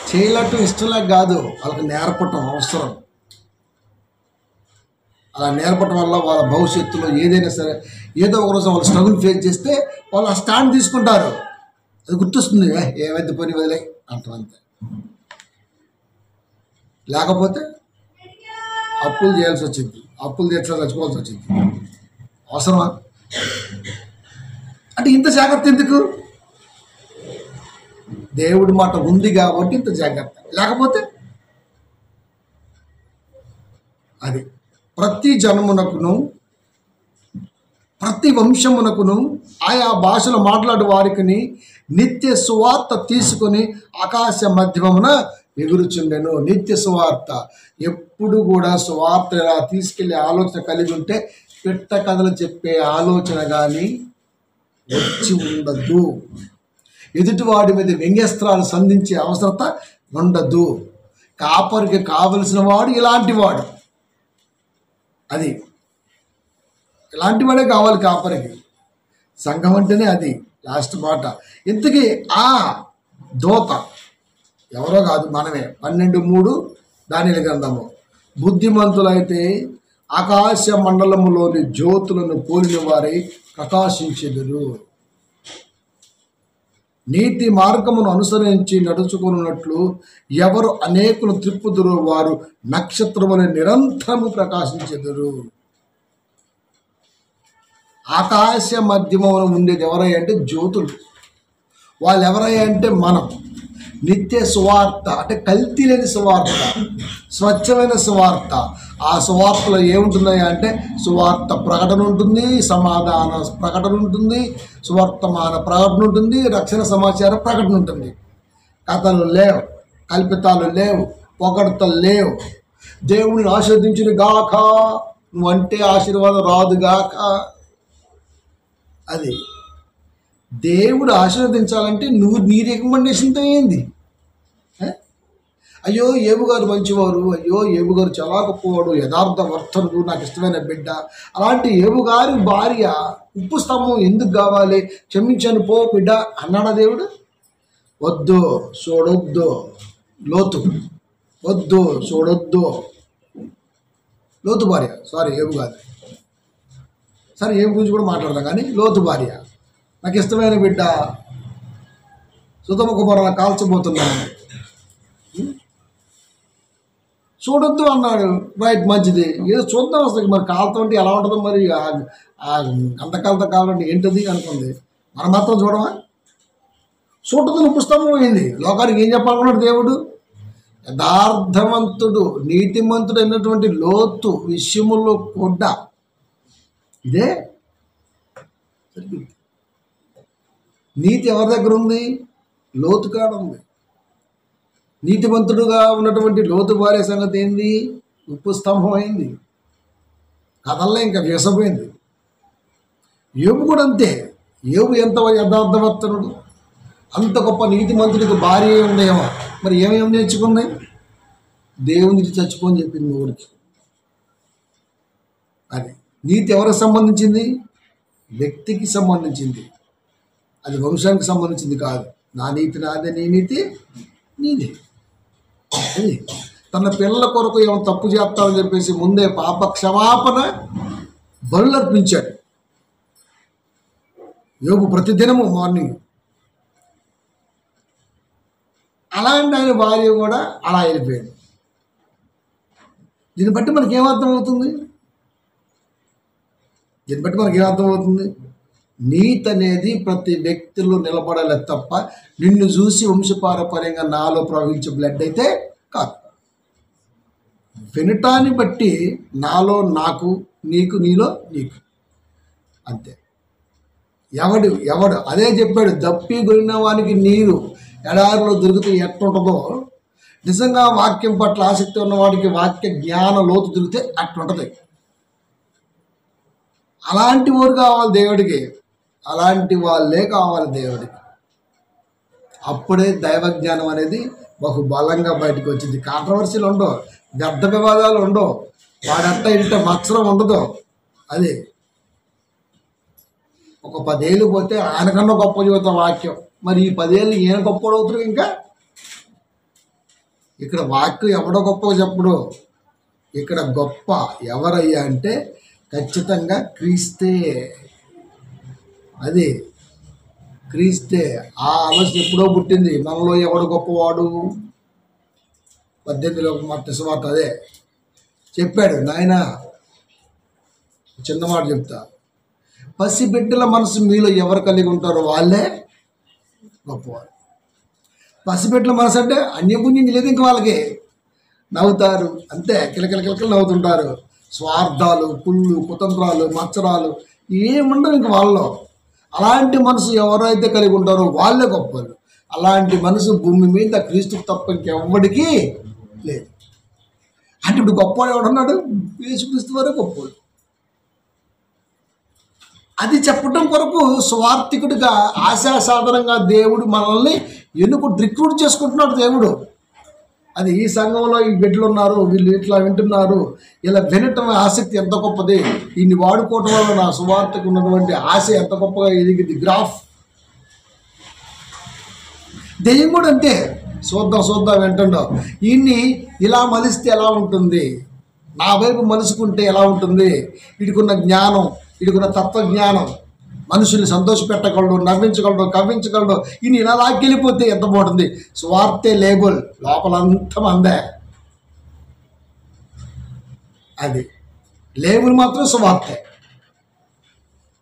చేయలట్టు ఇష్టంలా కాదు, వాళ్ళకి నేర్పటం అవసరం. అలా నేర్పటం వల్ల వాళ్ళ భవిష్యత్తులో ఏదైనా సరే, ఏదో ఒక రోజు వాళ్ళు స్ట్రగుల్ ఫేస్ చేస్తే వాళ్ళు ఆ స్టాండ్ తీసుకుంటారు. అది గుర్తొస్తుంది, ఏమైతే పని వదిలే అంటారు అంతే. లేకపోతే అప్పులు చేయాల్సి వచ్చింది, అప్పులు తీర్చా చచ్చిపోవాల్సి వచ్చింది. అవసరమా? అంటే ఇంత జాగ్రత్త ఎందుకు? దేవుడి మాట ఉంది కాబట్టి ఇంత జాగ్రత్త. లేకపోతే అది ప్రతి జన్మునకును, ప్రతి వంశమునకును, ఆయా భాషలు మాట్లాడే వారికి నిత్య సువార్త తీసుకొని ఆకాశ మధ్యమమున ఎగురుచుండెను. నిత్య సువార్త ఎప్పుడు కూడా సువార్త ఇలా తీసుకెళ్లే ఆలోచన కలిగి ఉంటే పెట్ట కథలు చెప్పే ఆలోచన కానీ వచ్చి ఉండదు. ఎదుటివాడి మీద వ్యంగ్యస్త్రాలు సంధించే అవసరత ఉండదు. కాపరికి కావలసిన వాడు ఇలాంటి వాడు. అది ఇలాంటి వాడే కావాలి కాపరికి. సంఘం అంటేనే అది లాస్ట్ మాట. ఇంతకీ ఆ దోత ఎవరో కాదు, మనమే. 12:3 దానియేలు గ్రంథము. బుద్ధిమంతులైతే ఆకాశ మండలములోని జ్యోతులను పోలిన వారై ప్రకాశించెదరు. నీతి మార్గమును అనుసరించి నడుచుకున్నట్లు ఎవరు అనేకులు త్రిప్పుదురో వారు నక్షత్రములు నిరంతరము ప్రకాశించెదరు. ఆకాశ మధ్యమమున ఉండేది ఎవరై అంటే జ్యోతులు. వాళ్ళు ఎవరై అంటే మనం. నిత్య సువార్త అంటే కల్తీ లేని సువార్త, స్వచ్ఛమైన సువార్త. ఆ సువార్తలో ఏముంటున్నాయి అంటే సువార్త ప్రకటన ఉంటుంది, సమాధాన ప్రకటన ఉంటుంది, సువర్తమాన ప్రకటన ఉంటుంది, రక్షణ సమాచార ప్రకటన ఉంటుంది. కథలు లేవు, కల్పితాలు లేవు, పొగడతలు లేవు. దేవుడిని ఆశీర్వదించిన గాక, నువ్వంటే ఆశీర్వాదం రాదుగాక. అది దేవుడు ఆశీర్వదించాలంటే నువ్వు నీ రికమెండేషన్తో ఏంది? అయ్యో ఏబు గారు మంచివారు, అయ్యో ఏబు గారు చాలా గొప్పవాడు, యథార్థ వర్తనుడు, నాకు ఇష్టమైన బిడ్డ, అలాంటి ఏబు గారి భార్య ఉప్పు స్తంభం ఎందుకు కావాలి, క్షమించాను పో బిడ్డ అన్నాడా దేవుడు? వద్దు, చూడొద్దు. లోతు వద్దు, చూడొద్దు. లోతు భార్య, ఏబు కాదు, ఏబు గురించి కూడా మాట్లాడదాం. కానీ లోతు భార్య, నాకు ఇష్టమైన బిడ్డ, సుతమ కుమారుల కాల్చబోతున్నా, చూడొద్దు అన్నాడు. రైట్, మంచిది, ఏదో చూద్దాం అసలు మరి కాలుతో ఉంటే ఎలా ఉంటుందో, మరి అంతకాలతో కావాలంటే ఏంటది అనుకుంది. మనం మాత్రం చూడమా? చూడదు పుస్తకం పోయింది. లోకానికి ఏం చెప్పాలనుకున్నాడు దేవుడు? యథార్థవంతుడు, నీతిమంతుడు అయినటువంటి లోతు విషయముల్లో కూడా ఇదే నీతి ఎవరి దగ్గర ఉంది? లోతు కాడ ఉంది. నీతిమంతుడుగా ఉన్నటువంటి లోతు భార్య సంగతి ఏంది? ఉప్పు స్తంభం అయింది. కథల్లో ఇంకా వేసపోయింది. యోబు కూడా అంతే. యోబు ఎంత యథార్థవర్తనుడు, అంత గొప్ప నీతిమంతుడికి భార్య ఉందేమో, మరి ఏమేమి నేర్చుకుంది? దేవునికి చచ్చిపోని చెప్పింది ఊరికి. అది నీతి ఎవరికి సంబంధించింది? వ్యక్తికి సంబంధించింది. అది వంశానికి సంబంధించింది కాదు. నా నీతి నాదే, నీ నీతి నీదే. అది తన పిల్లల కొరకు ఏమో తప్పు చేస్తామని చెప్పేసి ముందే పాప క్షమాపణ బలులు అర్పించాడు. యోగు ప్రతిదినము మార్నింగ్. అలాంటి ఆయన భార్య కూడా అలా వెళ్ళిపోయాడు. దీన్ని బట్టి మనకి ఏమర్థమవుతుంది? నీతి అనేది ప్రతి వ్యక్తిలో నిలబడాలి తప్ప నిన్ను చూసి వంశపారపర్యంగా నాలో ప్రవహించే బ్లడ్ అయితే కాదు. వినటాన్ని బట్టి నాలో నాకు, నీకు నీలో నీకు, అంతే. ఎవడు అదే చెప్పాడు, దప్పి గొరిన వానికి నీరు ఎడారిలో దొరికితే ఎట్లుంటుందో, నిజంగా వాక్యం పట్ల ఆసక్తి ఉన్నవాడికి వాక్య జ్ఞాన లోతు దొరికితే అట్లుంటుంది. అలాంటి వారు కావాలి దేవుడికి, అలాంటి వాళ్ళే కావాలి దేవుడికి. అప్పుడే దైవ జ్ఞానం అనేది బహు బలంగా బయటకు వచ్చింది. కాంట్రవర్సీలు ఉండవు, వ్యర్థ వివాదాలు ఉండవు, వాడంతా ఇంట మత్సరం ఉండదు. అది ఒక 10 ఏళ్ళు పోతే ఆయనకన్నా గొప్ప చదువుతాం వాక్యం. మరి ఈ 10 ఏళ్ళు ఈయన గొప్పడు అవుతారు. ఇంకా ఇక్కడ వాక్యం ఎవడో గొప్పగా చెప్పడు. ఇక్కడ గొప్ప ఎవరయ్యా అంటే ఖచ్చితంగా క్రీస్తే. అది క్రీస్తే. ఆ ఆలోచన ఎప్పుడో పుట్టింది. మనలో ఎవడు గొప్పవాడు? 18లో మత్తయి సువార్త అదే చెప్పాడు. నాయన చిన్నమాట చెప్తా, పసిబిడ్డల మనసు మీలో ఎవరు కలిగి ఉంటారో వాళ్ళే గొప్పవారు. పసిబిడ్డల మనసు అంటే అన్యపుణ్యం లేదు, ఇంక వాళ్ళకి నవ్వుతారు అంతే, కిలకిల నవ్వుతుంటారు. స్వార్థాలు, కుళ్ళు, కుతంత్రాలు, మత్సరాలు ఏముండవు ఇంక వాళ్ళలో. అలాంటి మనసు ఎవరైతే కలిగి ఉంటారో వాళ్ళే గొప్పవాళ్ళు. అలాంటి మనసు భూమి మీద క్రీస్తుకు తప్ప ఇంకెవ్వడికి లేదు. అంటే ఇప్పుడు గొప్పవాడు ఎవడన్నాడు? యేసుక్రీస్తు వారే గొప్పవాడు. అది చెప్పడం కొరకు స్వార్థికుడిగా ఆశా సాధనంగా దేవుడు మనల్ని రిక్రూట్ చేసుకుంటున్నాడు దేవుడు. అది ఈ సంఘంలో ఈ బిడ్డలు ఉన్నారు, వీళ్ళు ఇట్లా వింటున్నారు, ఇలా వినటం ఆసక్తి ఎంత గొప్పది, ఈయన్ని వాడుకోవటం వల్ల నా సువార్తకు ఉన్నటువంటి ఆశ ఎంత గొప్పగా ఎదిగింది. గ్రాఫ్ దెయ్యం కూడా అంతే. చూద్దాం వింటుండవు. ఈయన్ని ఇలా మలిస్తే ఎలా ఉంటుంది, నా వైపు మలుసుకుంటే ఎలా ఉంటుంది, వీడికున్న జ్ఞానం, వీడికున్న తత్వజ్ఞానం, మనుషుల్ని సంతోషపెట్టగలడు, నవ్వించగలడు, కవ్వించగలడు. ఈయన ఇలా లాక్కెళ్ళిపోతే ఎంత బాగుంటుంది. స్వార్థే లేబుల్, లోపలంతా మందే. అది లేబుల్ మాత్రం సువార్తే.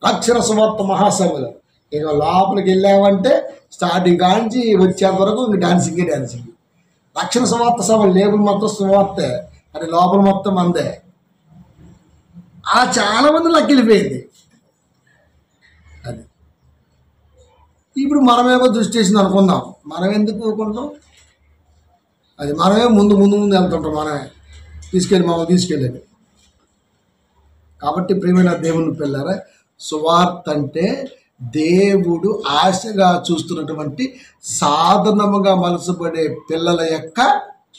రక్షణ సువార్త మహాసభలు ఇక లోపలికి వెళ్ళామంటే స్టార్టింగ్ కాంచి వచ్చేంత వరకు ఇంక డాన్సింగే. రక్షణ సువార్త సభ లేబుల్ మొత్తం సువార్తే, అది లోపల మొత్తం మందే. అలా చాలామంది లక్కెళ్ళిపోయింది. అది ఇప్పుడు మనమేమో దృష్టి చేసింది అనుకుందాం. మనం ఎందుకు ఊరుకుంటాం? అది మనమే ముందు వెళ్తుంటాం. మనమే తీసుకెళ్ళేది. కాబట్టి ప్రియమైన దేవుని పిల్లరా, సువార్త అంటే దేవుడు ఆశగా చూస్తున్నటువంటి సాధనముగా మలసపడే పిల్లల యొక్క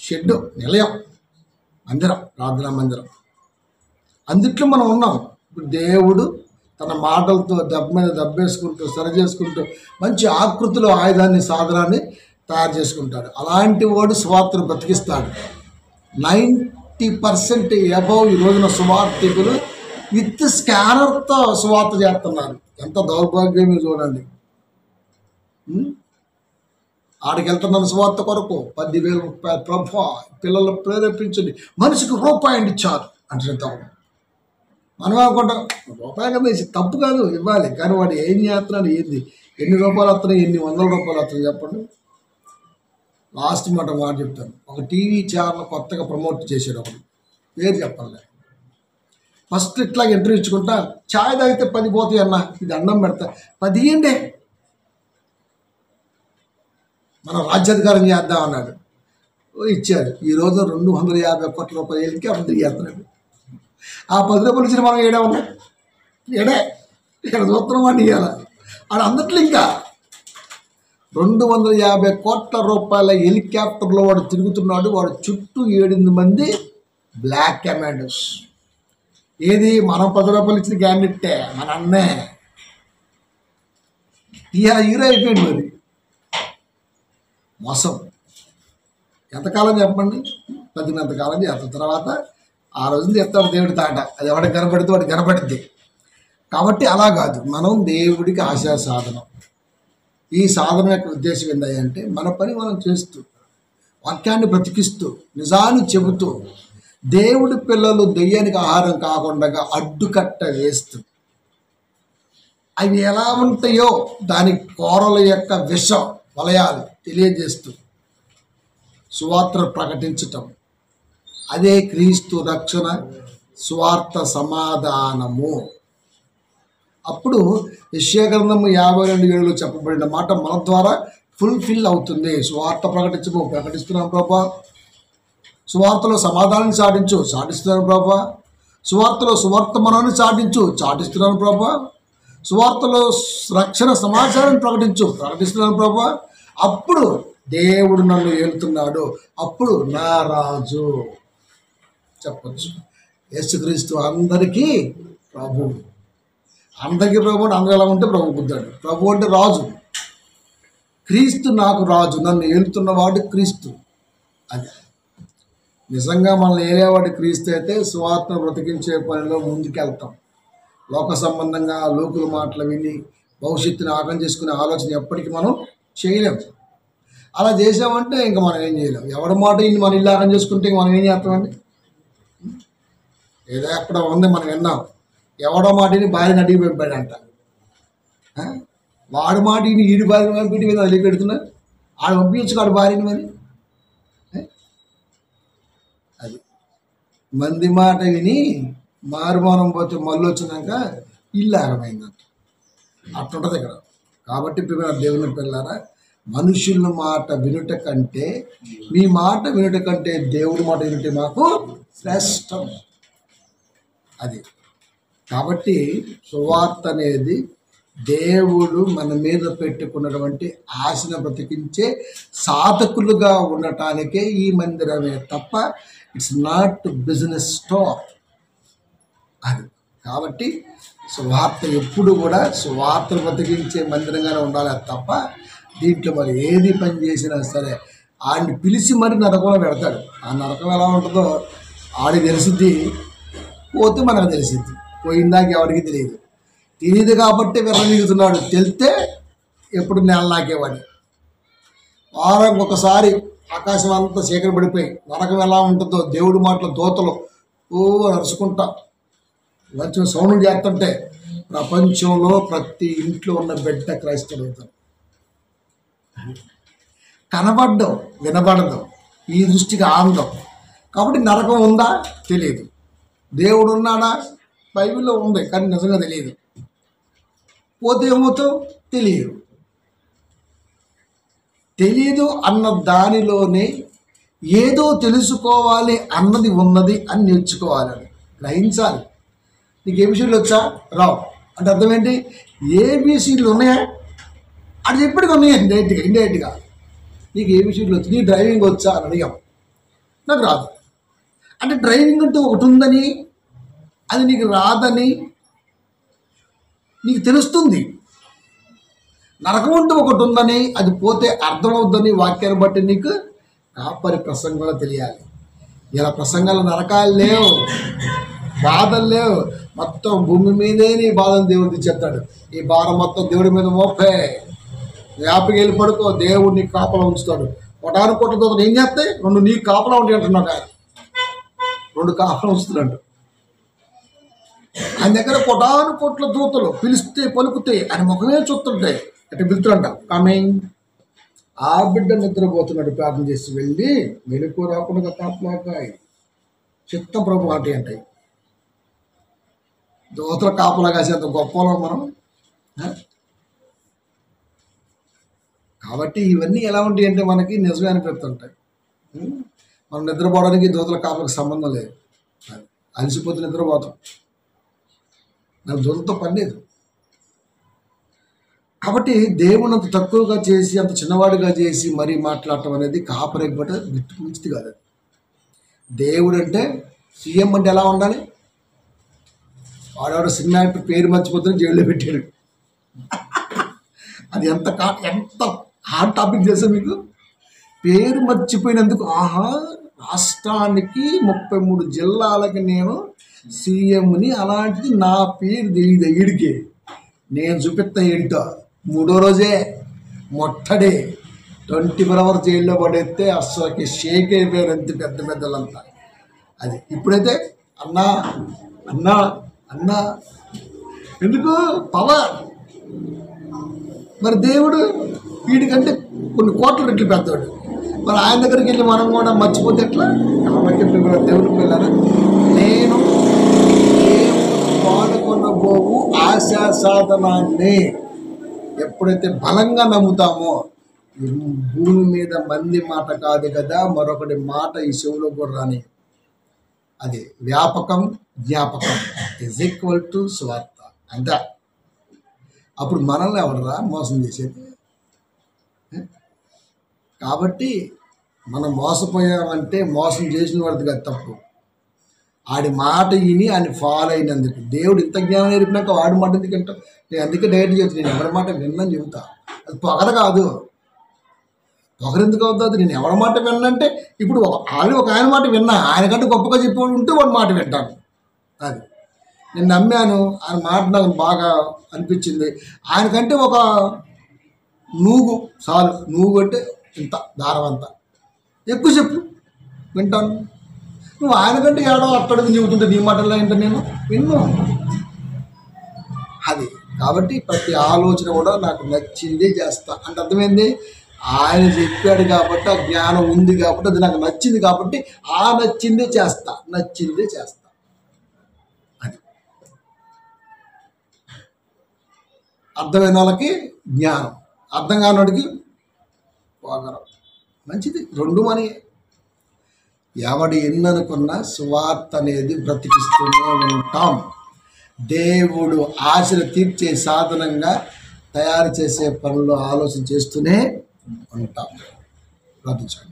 షెడ్డు, నిలయం, మందిరం, ప్రార్థనా మందిరం. అందుట్లో మనం ఉన్నాం. ఇప్పుడు దేవుడు తన మాటలతో దెబ్బ మీద దెబ్బేసుకుంటూ సరి చేసుకుంటూ మంచి ఆకృతిలో ఆయుధాన్ని, సాధనాన్ని తయారు చేసుకుంటాడు. అలాంటి వాడు సువార్తను బ్రతికిస్తాడు. 90% అబౌవ్ ఈ రోజున సువార్థికులు విత్ స్కానర్తో సువార్త చేస్తున్నారు. ఎంత దౌర్భాగ్యమో చూడండి. ఆడికి వెళ్తున్నాను సువార్త కొరకు 10,000 రూపాయలు ప్రభా పిల్లలు ప్రేరేపించండి, మనిషికి రూపాయి ఇచ్చారు అంటే మనం అనుకుంటాం రూపాయి కదా, తప్పు కాదు, ఇవ్వాలి. కానీ వాడు ఏం చేస్తున్నాడు, ఎన్ని రూపాయలు వస్తున్నాయి, ఎన్ని వందల రూపాయలు వస్తున్నాయి చెప్పండి. లాస్ట్ మాట చెప్తాను. ఒక టీవీ ఛానల్ కొత్తగా ప్రమోట్ చేసాడు, ఒకటి పేరు చెప్పాలి. ఫస్ట్ ఇట్లా ఇంటర్వ్యూ ఇచ్చుకుంటా, ఛాయ్ తాగితే 10 పోతాయి అన్న, ఇది అన్నం పెడతా 10 ఇవ్వండి, మనం రాజ్యాధికారం చేద్దాం అన్నాడు. ఇచ్చారు. ఈరోజు 250 కోట్ల రూపాయలకి అందరూ చేస్తున్నాడు. ఆ 10 రూపాయలు ఇచ్చిన మనం ఏడా ఉన్నాం, ఇక్కడ చూస్తున్నాం అండి. ఇవాళ ఆడ అందట్లో ఇంకా 250 కోట్ల రూపాయల హెలికాప్టర్లో వాడు తిరుగుతున్నాడు. వాడు చుట్టూ 8 మంది బ్లాక్ కమాండోస్. ఏది మనం 10 రూపాయలు ఇచ్చిన క్యాండిడేటే, మన అన్నే హీరో అయిపోయింది. మరి మోసం ఎంతకాలం చెప్పండి? బతికినంతకాలం చేస్తాం. తర్వాత ఆ రోజున చెప్తాడు దేవుడి తాట. అది ఎవడికి కనపడితే వాడికి కనపడుద్ది. కాబట్టి అలా కాదు, మనం దేవుడికి ఆశా సాధనం. ఈ సాధన యొక్క ఉద్దేశం ఏంటంటే మన పని మనం చేస్తూ, వాక్యాన్ని బ్రతికిస్తూ, నిజాన్ని చెబుతూ, దేవుడి పిల్లలు దెయ్యానికి ఆహారం కాకుండా అడ్డుకట్ట వేస్తూ, అవి ఎలా ఉంటాయో దాని కోరల యొక్క విష వలయాలు తెలియజేస్తూ సువార్త ప్రకటించటం, అదే క్రీస్తు రక్షణ సువార్త సమాధానము. అప్పుడు యెషయా గ్రంథము 52:7 చెప్పబడిన మాట మన ద్వారా ఫుల్ఫిల్ అవుతుంది. సువార్త ప్రకటిస్తున్నాను ప్రభా, సువార్తలో సమాధానాన్ని చాటిస్తున్నాను ప్రభా, సువార్తలో సువర్తమానాన్ని చాటిస్తున్నాను ప్రభా, సువార్తలో రక్షణ సమాచారాన్ని ప్రకటిస్తున్నాను ప్రభా. అప్పుడు దేవుడు నన్ను ఏలుతున్నాడు, అప్పుడు నా రాజు చెప్పచ్చు. యేసుక్రీస్తు అందరికీ ప్రభు. అందరికీ ప్రభు అంటే అందరూ ఎలా ఉంటే ప్రభు బుద్ధాడు. ప్రభు అంటే రాజు. క్రీస్తు నాకు రాజు, నన్ను ఏలుతున్నవాడు క్రీస్తు. అది నిజంగా మనల్ని ఏలేవాడు క్రీస్తు అయితే సువార్తను బ్రతికించే పనిలో ముందుకెళ్తాం. లోక సంబంధంగా లోకుల మాటలు విని భవిష్యత్తుని ఆగం చేసుకునే ఆలోచన ఎప్పటికీ మనం చేయలేము. అలా చేసామంటే ఇంకా మనం ఏం చేయలేం. ఎవరి మాట ఇన్ని మనం ఇల్లు ఆగం చేసుకుంటే ఇంక మనం ఏం చేస్తామండి? ఏదో ఎక్కడ ఉంది మనం విన్నాం, ఎవడో మాటని భార్యని అడిగి పంపాడంట. వాడి మాట ఇని ఈడి భార్యని పంపించి మీద అడిగి పెడుతున్నారు. ఆడు పంపించు వాడి భార్యని మరి. అది మంది మాట విని మారుమానం పోతే మళ్ళీ వచ్చినాక ఇల్లు ఆగమైందంట. అట్లుంటుంది ఇక్కడ. కాబట్టి దేవుని పిల్లారా, మనుషుల మాట వినుట కంటే, మీ మాట వినుట కంటే దేవుడి మాట వినుటే మాకు శ్రేష్టం. అది కాబట్టి సువార్త అనేది దేవుడు మన మీద పెట్టుకున్నటువంటి ఆశను బ్రతికించే సాధకులుగా ఉండటానికే ఈ మందిరమే తప్ప ఇట్స్ నాట్ బిజినెస్ స్టోర్. అది కాబట్టి సువార్త ఎప్పుడు కూడా సువార్తను బ్రతికించే మందిరంగానే ఉండాలి తప్ప దీంట్లో మరి ఏది పని చేసినా సరే ఆడిని పిలిచి మరి నరకంలో పెడతాడు. ఆ నరకం ఎలా ఉంటుందో ఆడికి తెలిసిద్ది, పోతే మనకు తెలిసిద్ది. పోయిందాక ఎవరికి తెలియదు కాబట్టి విర్రవీగుతున్నాడు. తెలితే ఎప్పుడు నేల నాకేవాడి. వారం ఒకసారి ఆకాశం అంతా చీకటి పడిపోయి నరకం ఎలా ఉంటుందో దేవుడి మాటల దోతలు నడుచుకుంటా మంచి సౌండ్ చేస్తుంటే ప్రపంచంలో ప్రతి ఇంట్లో ఉన్న బిడ్డ క్రైస్తవుడు అవుతాడు. కనబడ్డం వినబడదు, ఈ దృష్టికి ఆనందం. కాబట్టి నరకం ఉందా తెలియదు, దేవుడు ఉన్నాడా బైబిల్లో ఉంది కానీ నిజంగా తెలియదు. పోతే ఏమవుతావు తెలియదు అన్న దానిలోనే ఏదో తెలుసుకోవాలి అన్నది ఉన్నది అని నేర్చుకోవాలని గ్రహించాలి. నీకు ఏబిసిడీలు వచ్చా? రావు అంటే అర్థం ఏంటి? ఏబిసిడీలు ఉన్నాయా అది ఎప్పటికీ ఉన్నాయి. ఇండైరెక్ట్గా నీకు ఏబిసిడీలు వచ్చి, నీ డ్రైవింగ్ వచ్చా అని అడిగాం, నాకు రాదు అంటే డ్రైవింగ్ అంటూ ఒకటి ఉందని, అది నీకు రాదని నీకు తెలుస్తుంది. నరకం అంటూ ఒకటి ఉందని, అది పోతే అర్థమవుద్దని వాక్యాన్ని బట్టి నీకు కాపరి ప్రసంగంలో తెలియాలి. ఇలా ప్రసంగాలు నరకాలు లేవు, బాధలు లేవు, మొత్తం భూమి మీదే నీ బాధను దేవుడికి చెప్తాడు. ఈ భారం మొత్తం దేవుడి మీద మోపే, యాపికి వెళ్ళి పడుకో, దేవుడు నీకు కాపలా ఉంచుతాడు. కొటాను కొట్టతో ఏం చేస్తాయి? 2 నీకు కాపలా ఉంటాయి అంటున్నావు కదా, 2 కాపలా ఉంచుతున్నాడు. ఆయన దగ్గర కొటాను కొట్ల దూతలు పిలిస్తే పలుకుతాయి, ఆయన ముఖమే చూస్తుంటాయి. అంటే పిలుతుంట కమింగ్. ఆ బిడ్డ నిద్రపోతున్నాడు, ప్రార్థన చేసి వెళ్ళి మెలకు రాకుండా కాపలాకాయ చిత్త ప్రభు అంటే అంటాయి. దూతల కాపలా కాసేంత గొప్పలో మనం. కాబట్టి ఇవన్నీ ఎలా ఉంటాయి అంటే మనకి నిజమే అనిపిస్తుంటాయి. మనం నిద్రపోవడానికి దూతల కాపలకు సంబంధం లేదు. అలసిపోతే నిద్రపోతాం, నాకు దూతలతో పని లేదు. కాబట్టి దేవుని అంత తక్కువగా చేసి, అంత చిన్నవాడిగా చేసి మరీ మాట్లాడటం అనేది కాపరికి బట్ట మంచిది కాదు. దేవుడు అంటే సీఎం అంటే ఎలా ఉండాలి? వాడెవడో సినిమా యాక్టర్ పేరు మర్చిపోతే జైల్లో పెట్టాడు. అది ఎంత హాట్ టాపిక్ చేసా మీకు. పేరు మర్చిపోయినందుకు, ఆహా రాష్ట్రానికి 33 జిల్లాలకి నేను సీఎంని, అలాంటిది నా పేరు తెలియదు ఈడికి. నేను చూపిస్తా ఏంటో. 3వ రోజే మొట్టడే 24 hours జైల్లో పడేస్తే అస్సలకి షేక్ అయిపోయారు అంత పెద్ద పెద్దలంతా. అది ఇప్పుడైతే అన్నా అన్నా అన్నా, ఎందుకు పవర్. మరి దేవుడు వీడికంటే కొన్ని కోట్ల రెట్లు పెద్దవాడు. మరి ఆయన దగ్గరికి వెళ్ళి మనం కూడా మర్చిపోతే ఎట్లా? కాబట్టి దేవుడికి వెళ్ళారా, నేను దేవుడు వాడుకొనబోవు ఆశా సాధనాన్ని ఎప్పుడైతే బలంగా నమ్ముతామో, భూమి మీద మంది మాట కాదు కదా, మరొకటి మాట ఈ చెవులో కూడా రాని. అది వ్యాపకం జ్ఞాపకం = స్వార్థ. అంతే. అప్పుడు మనల్ని ఎవడరా మోసం చేసేది? కాబట్టి మనం మోసపోయామంటే మోసం చేసిన వాడిది కాదు తప్పు, ఆడి మాట విని ఆయన ఫాలో అయినందుకు. దేవుడు ఇంత జ్ఞానం నేర్పినాక వాడి మాట ఎందుకు వింటాం? నేను అందుకే డైరెక్ట్ చెప్తాను, నేను ఎవరి మాట విన్నాను చెబుతా. అది పొగరు కాదు. పొగరు ఎందుకు అవుతుంది? నేను ఎవరి మాట విన్నంటే, ఇప్పుడు ఆల్రెడీ ఒక ఆయన మాట విన్నా, ఆయనకంటే గొప్పగా చెప్పేవాడు ఉంటే వాడి మాట వింటాను. అది నేను నమ్మాను, ఆయన మాట నాకు బాగా అనిపించింది. ఆయనకంటే ఒక నూగు చాలు, నూగు అంటే ఇంత దారం అంతా, ఎక్కువ చెప్పు వింటాను. నువ్వు ఆయనకంటే ఏడో అట్టడికి చెబుతుంటే నీ మాటల్లో ఏంటో నేను విన్ను. అది కాబట్టి ప్రతి ఆలోచన కూడా నాకు నచ్చిందే చేస్తా. అంటే అర్థమైంది, ఆయన చెప్పాడు కాబట్టి, ఆ జ్ఞానం ఉంది కాబట్టి, అది నాకు నచ్చింది కాబట్టి ఆ నచ్చిందే చేస్తా, నచ్చిందే చేస్తా. అది అర్థమైన వాళ్ళకి జ్ఞానం, అర్థం కానివాడికి పోగరం. మంచిది, రెండు మనీ. ఎవడు ఎన్ననుకున్నా సువార్త అనేది బ్రతికిస్తూనే ఉంటాం. దేవుడు ఆశలు తీర్చే సాధనంగా తయారు చేసే పనులు ఆలోచన చేస్తూనే ఉంటాం. ప్రార్థించండి.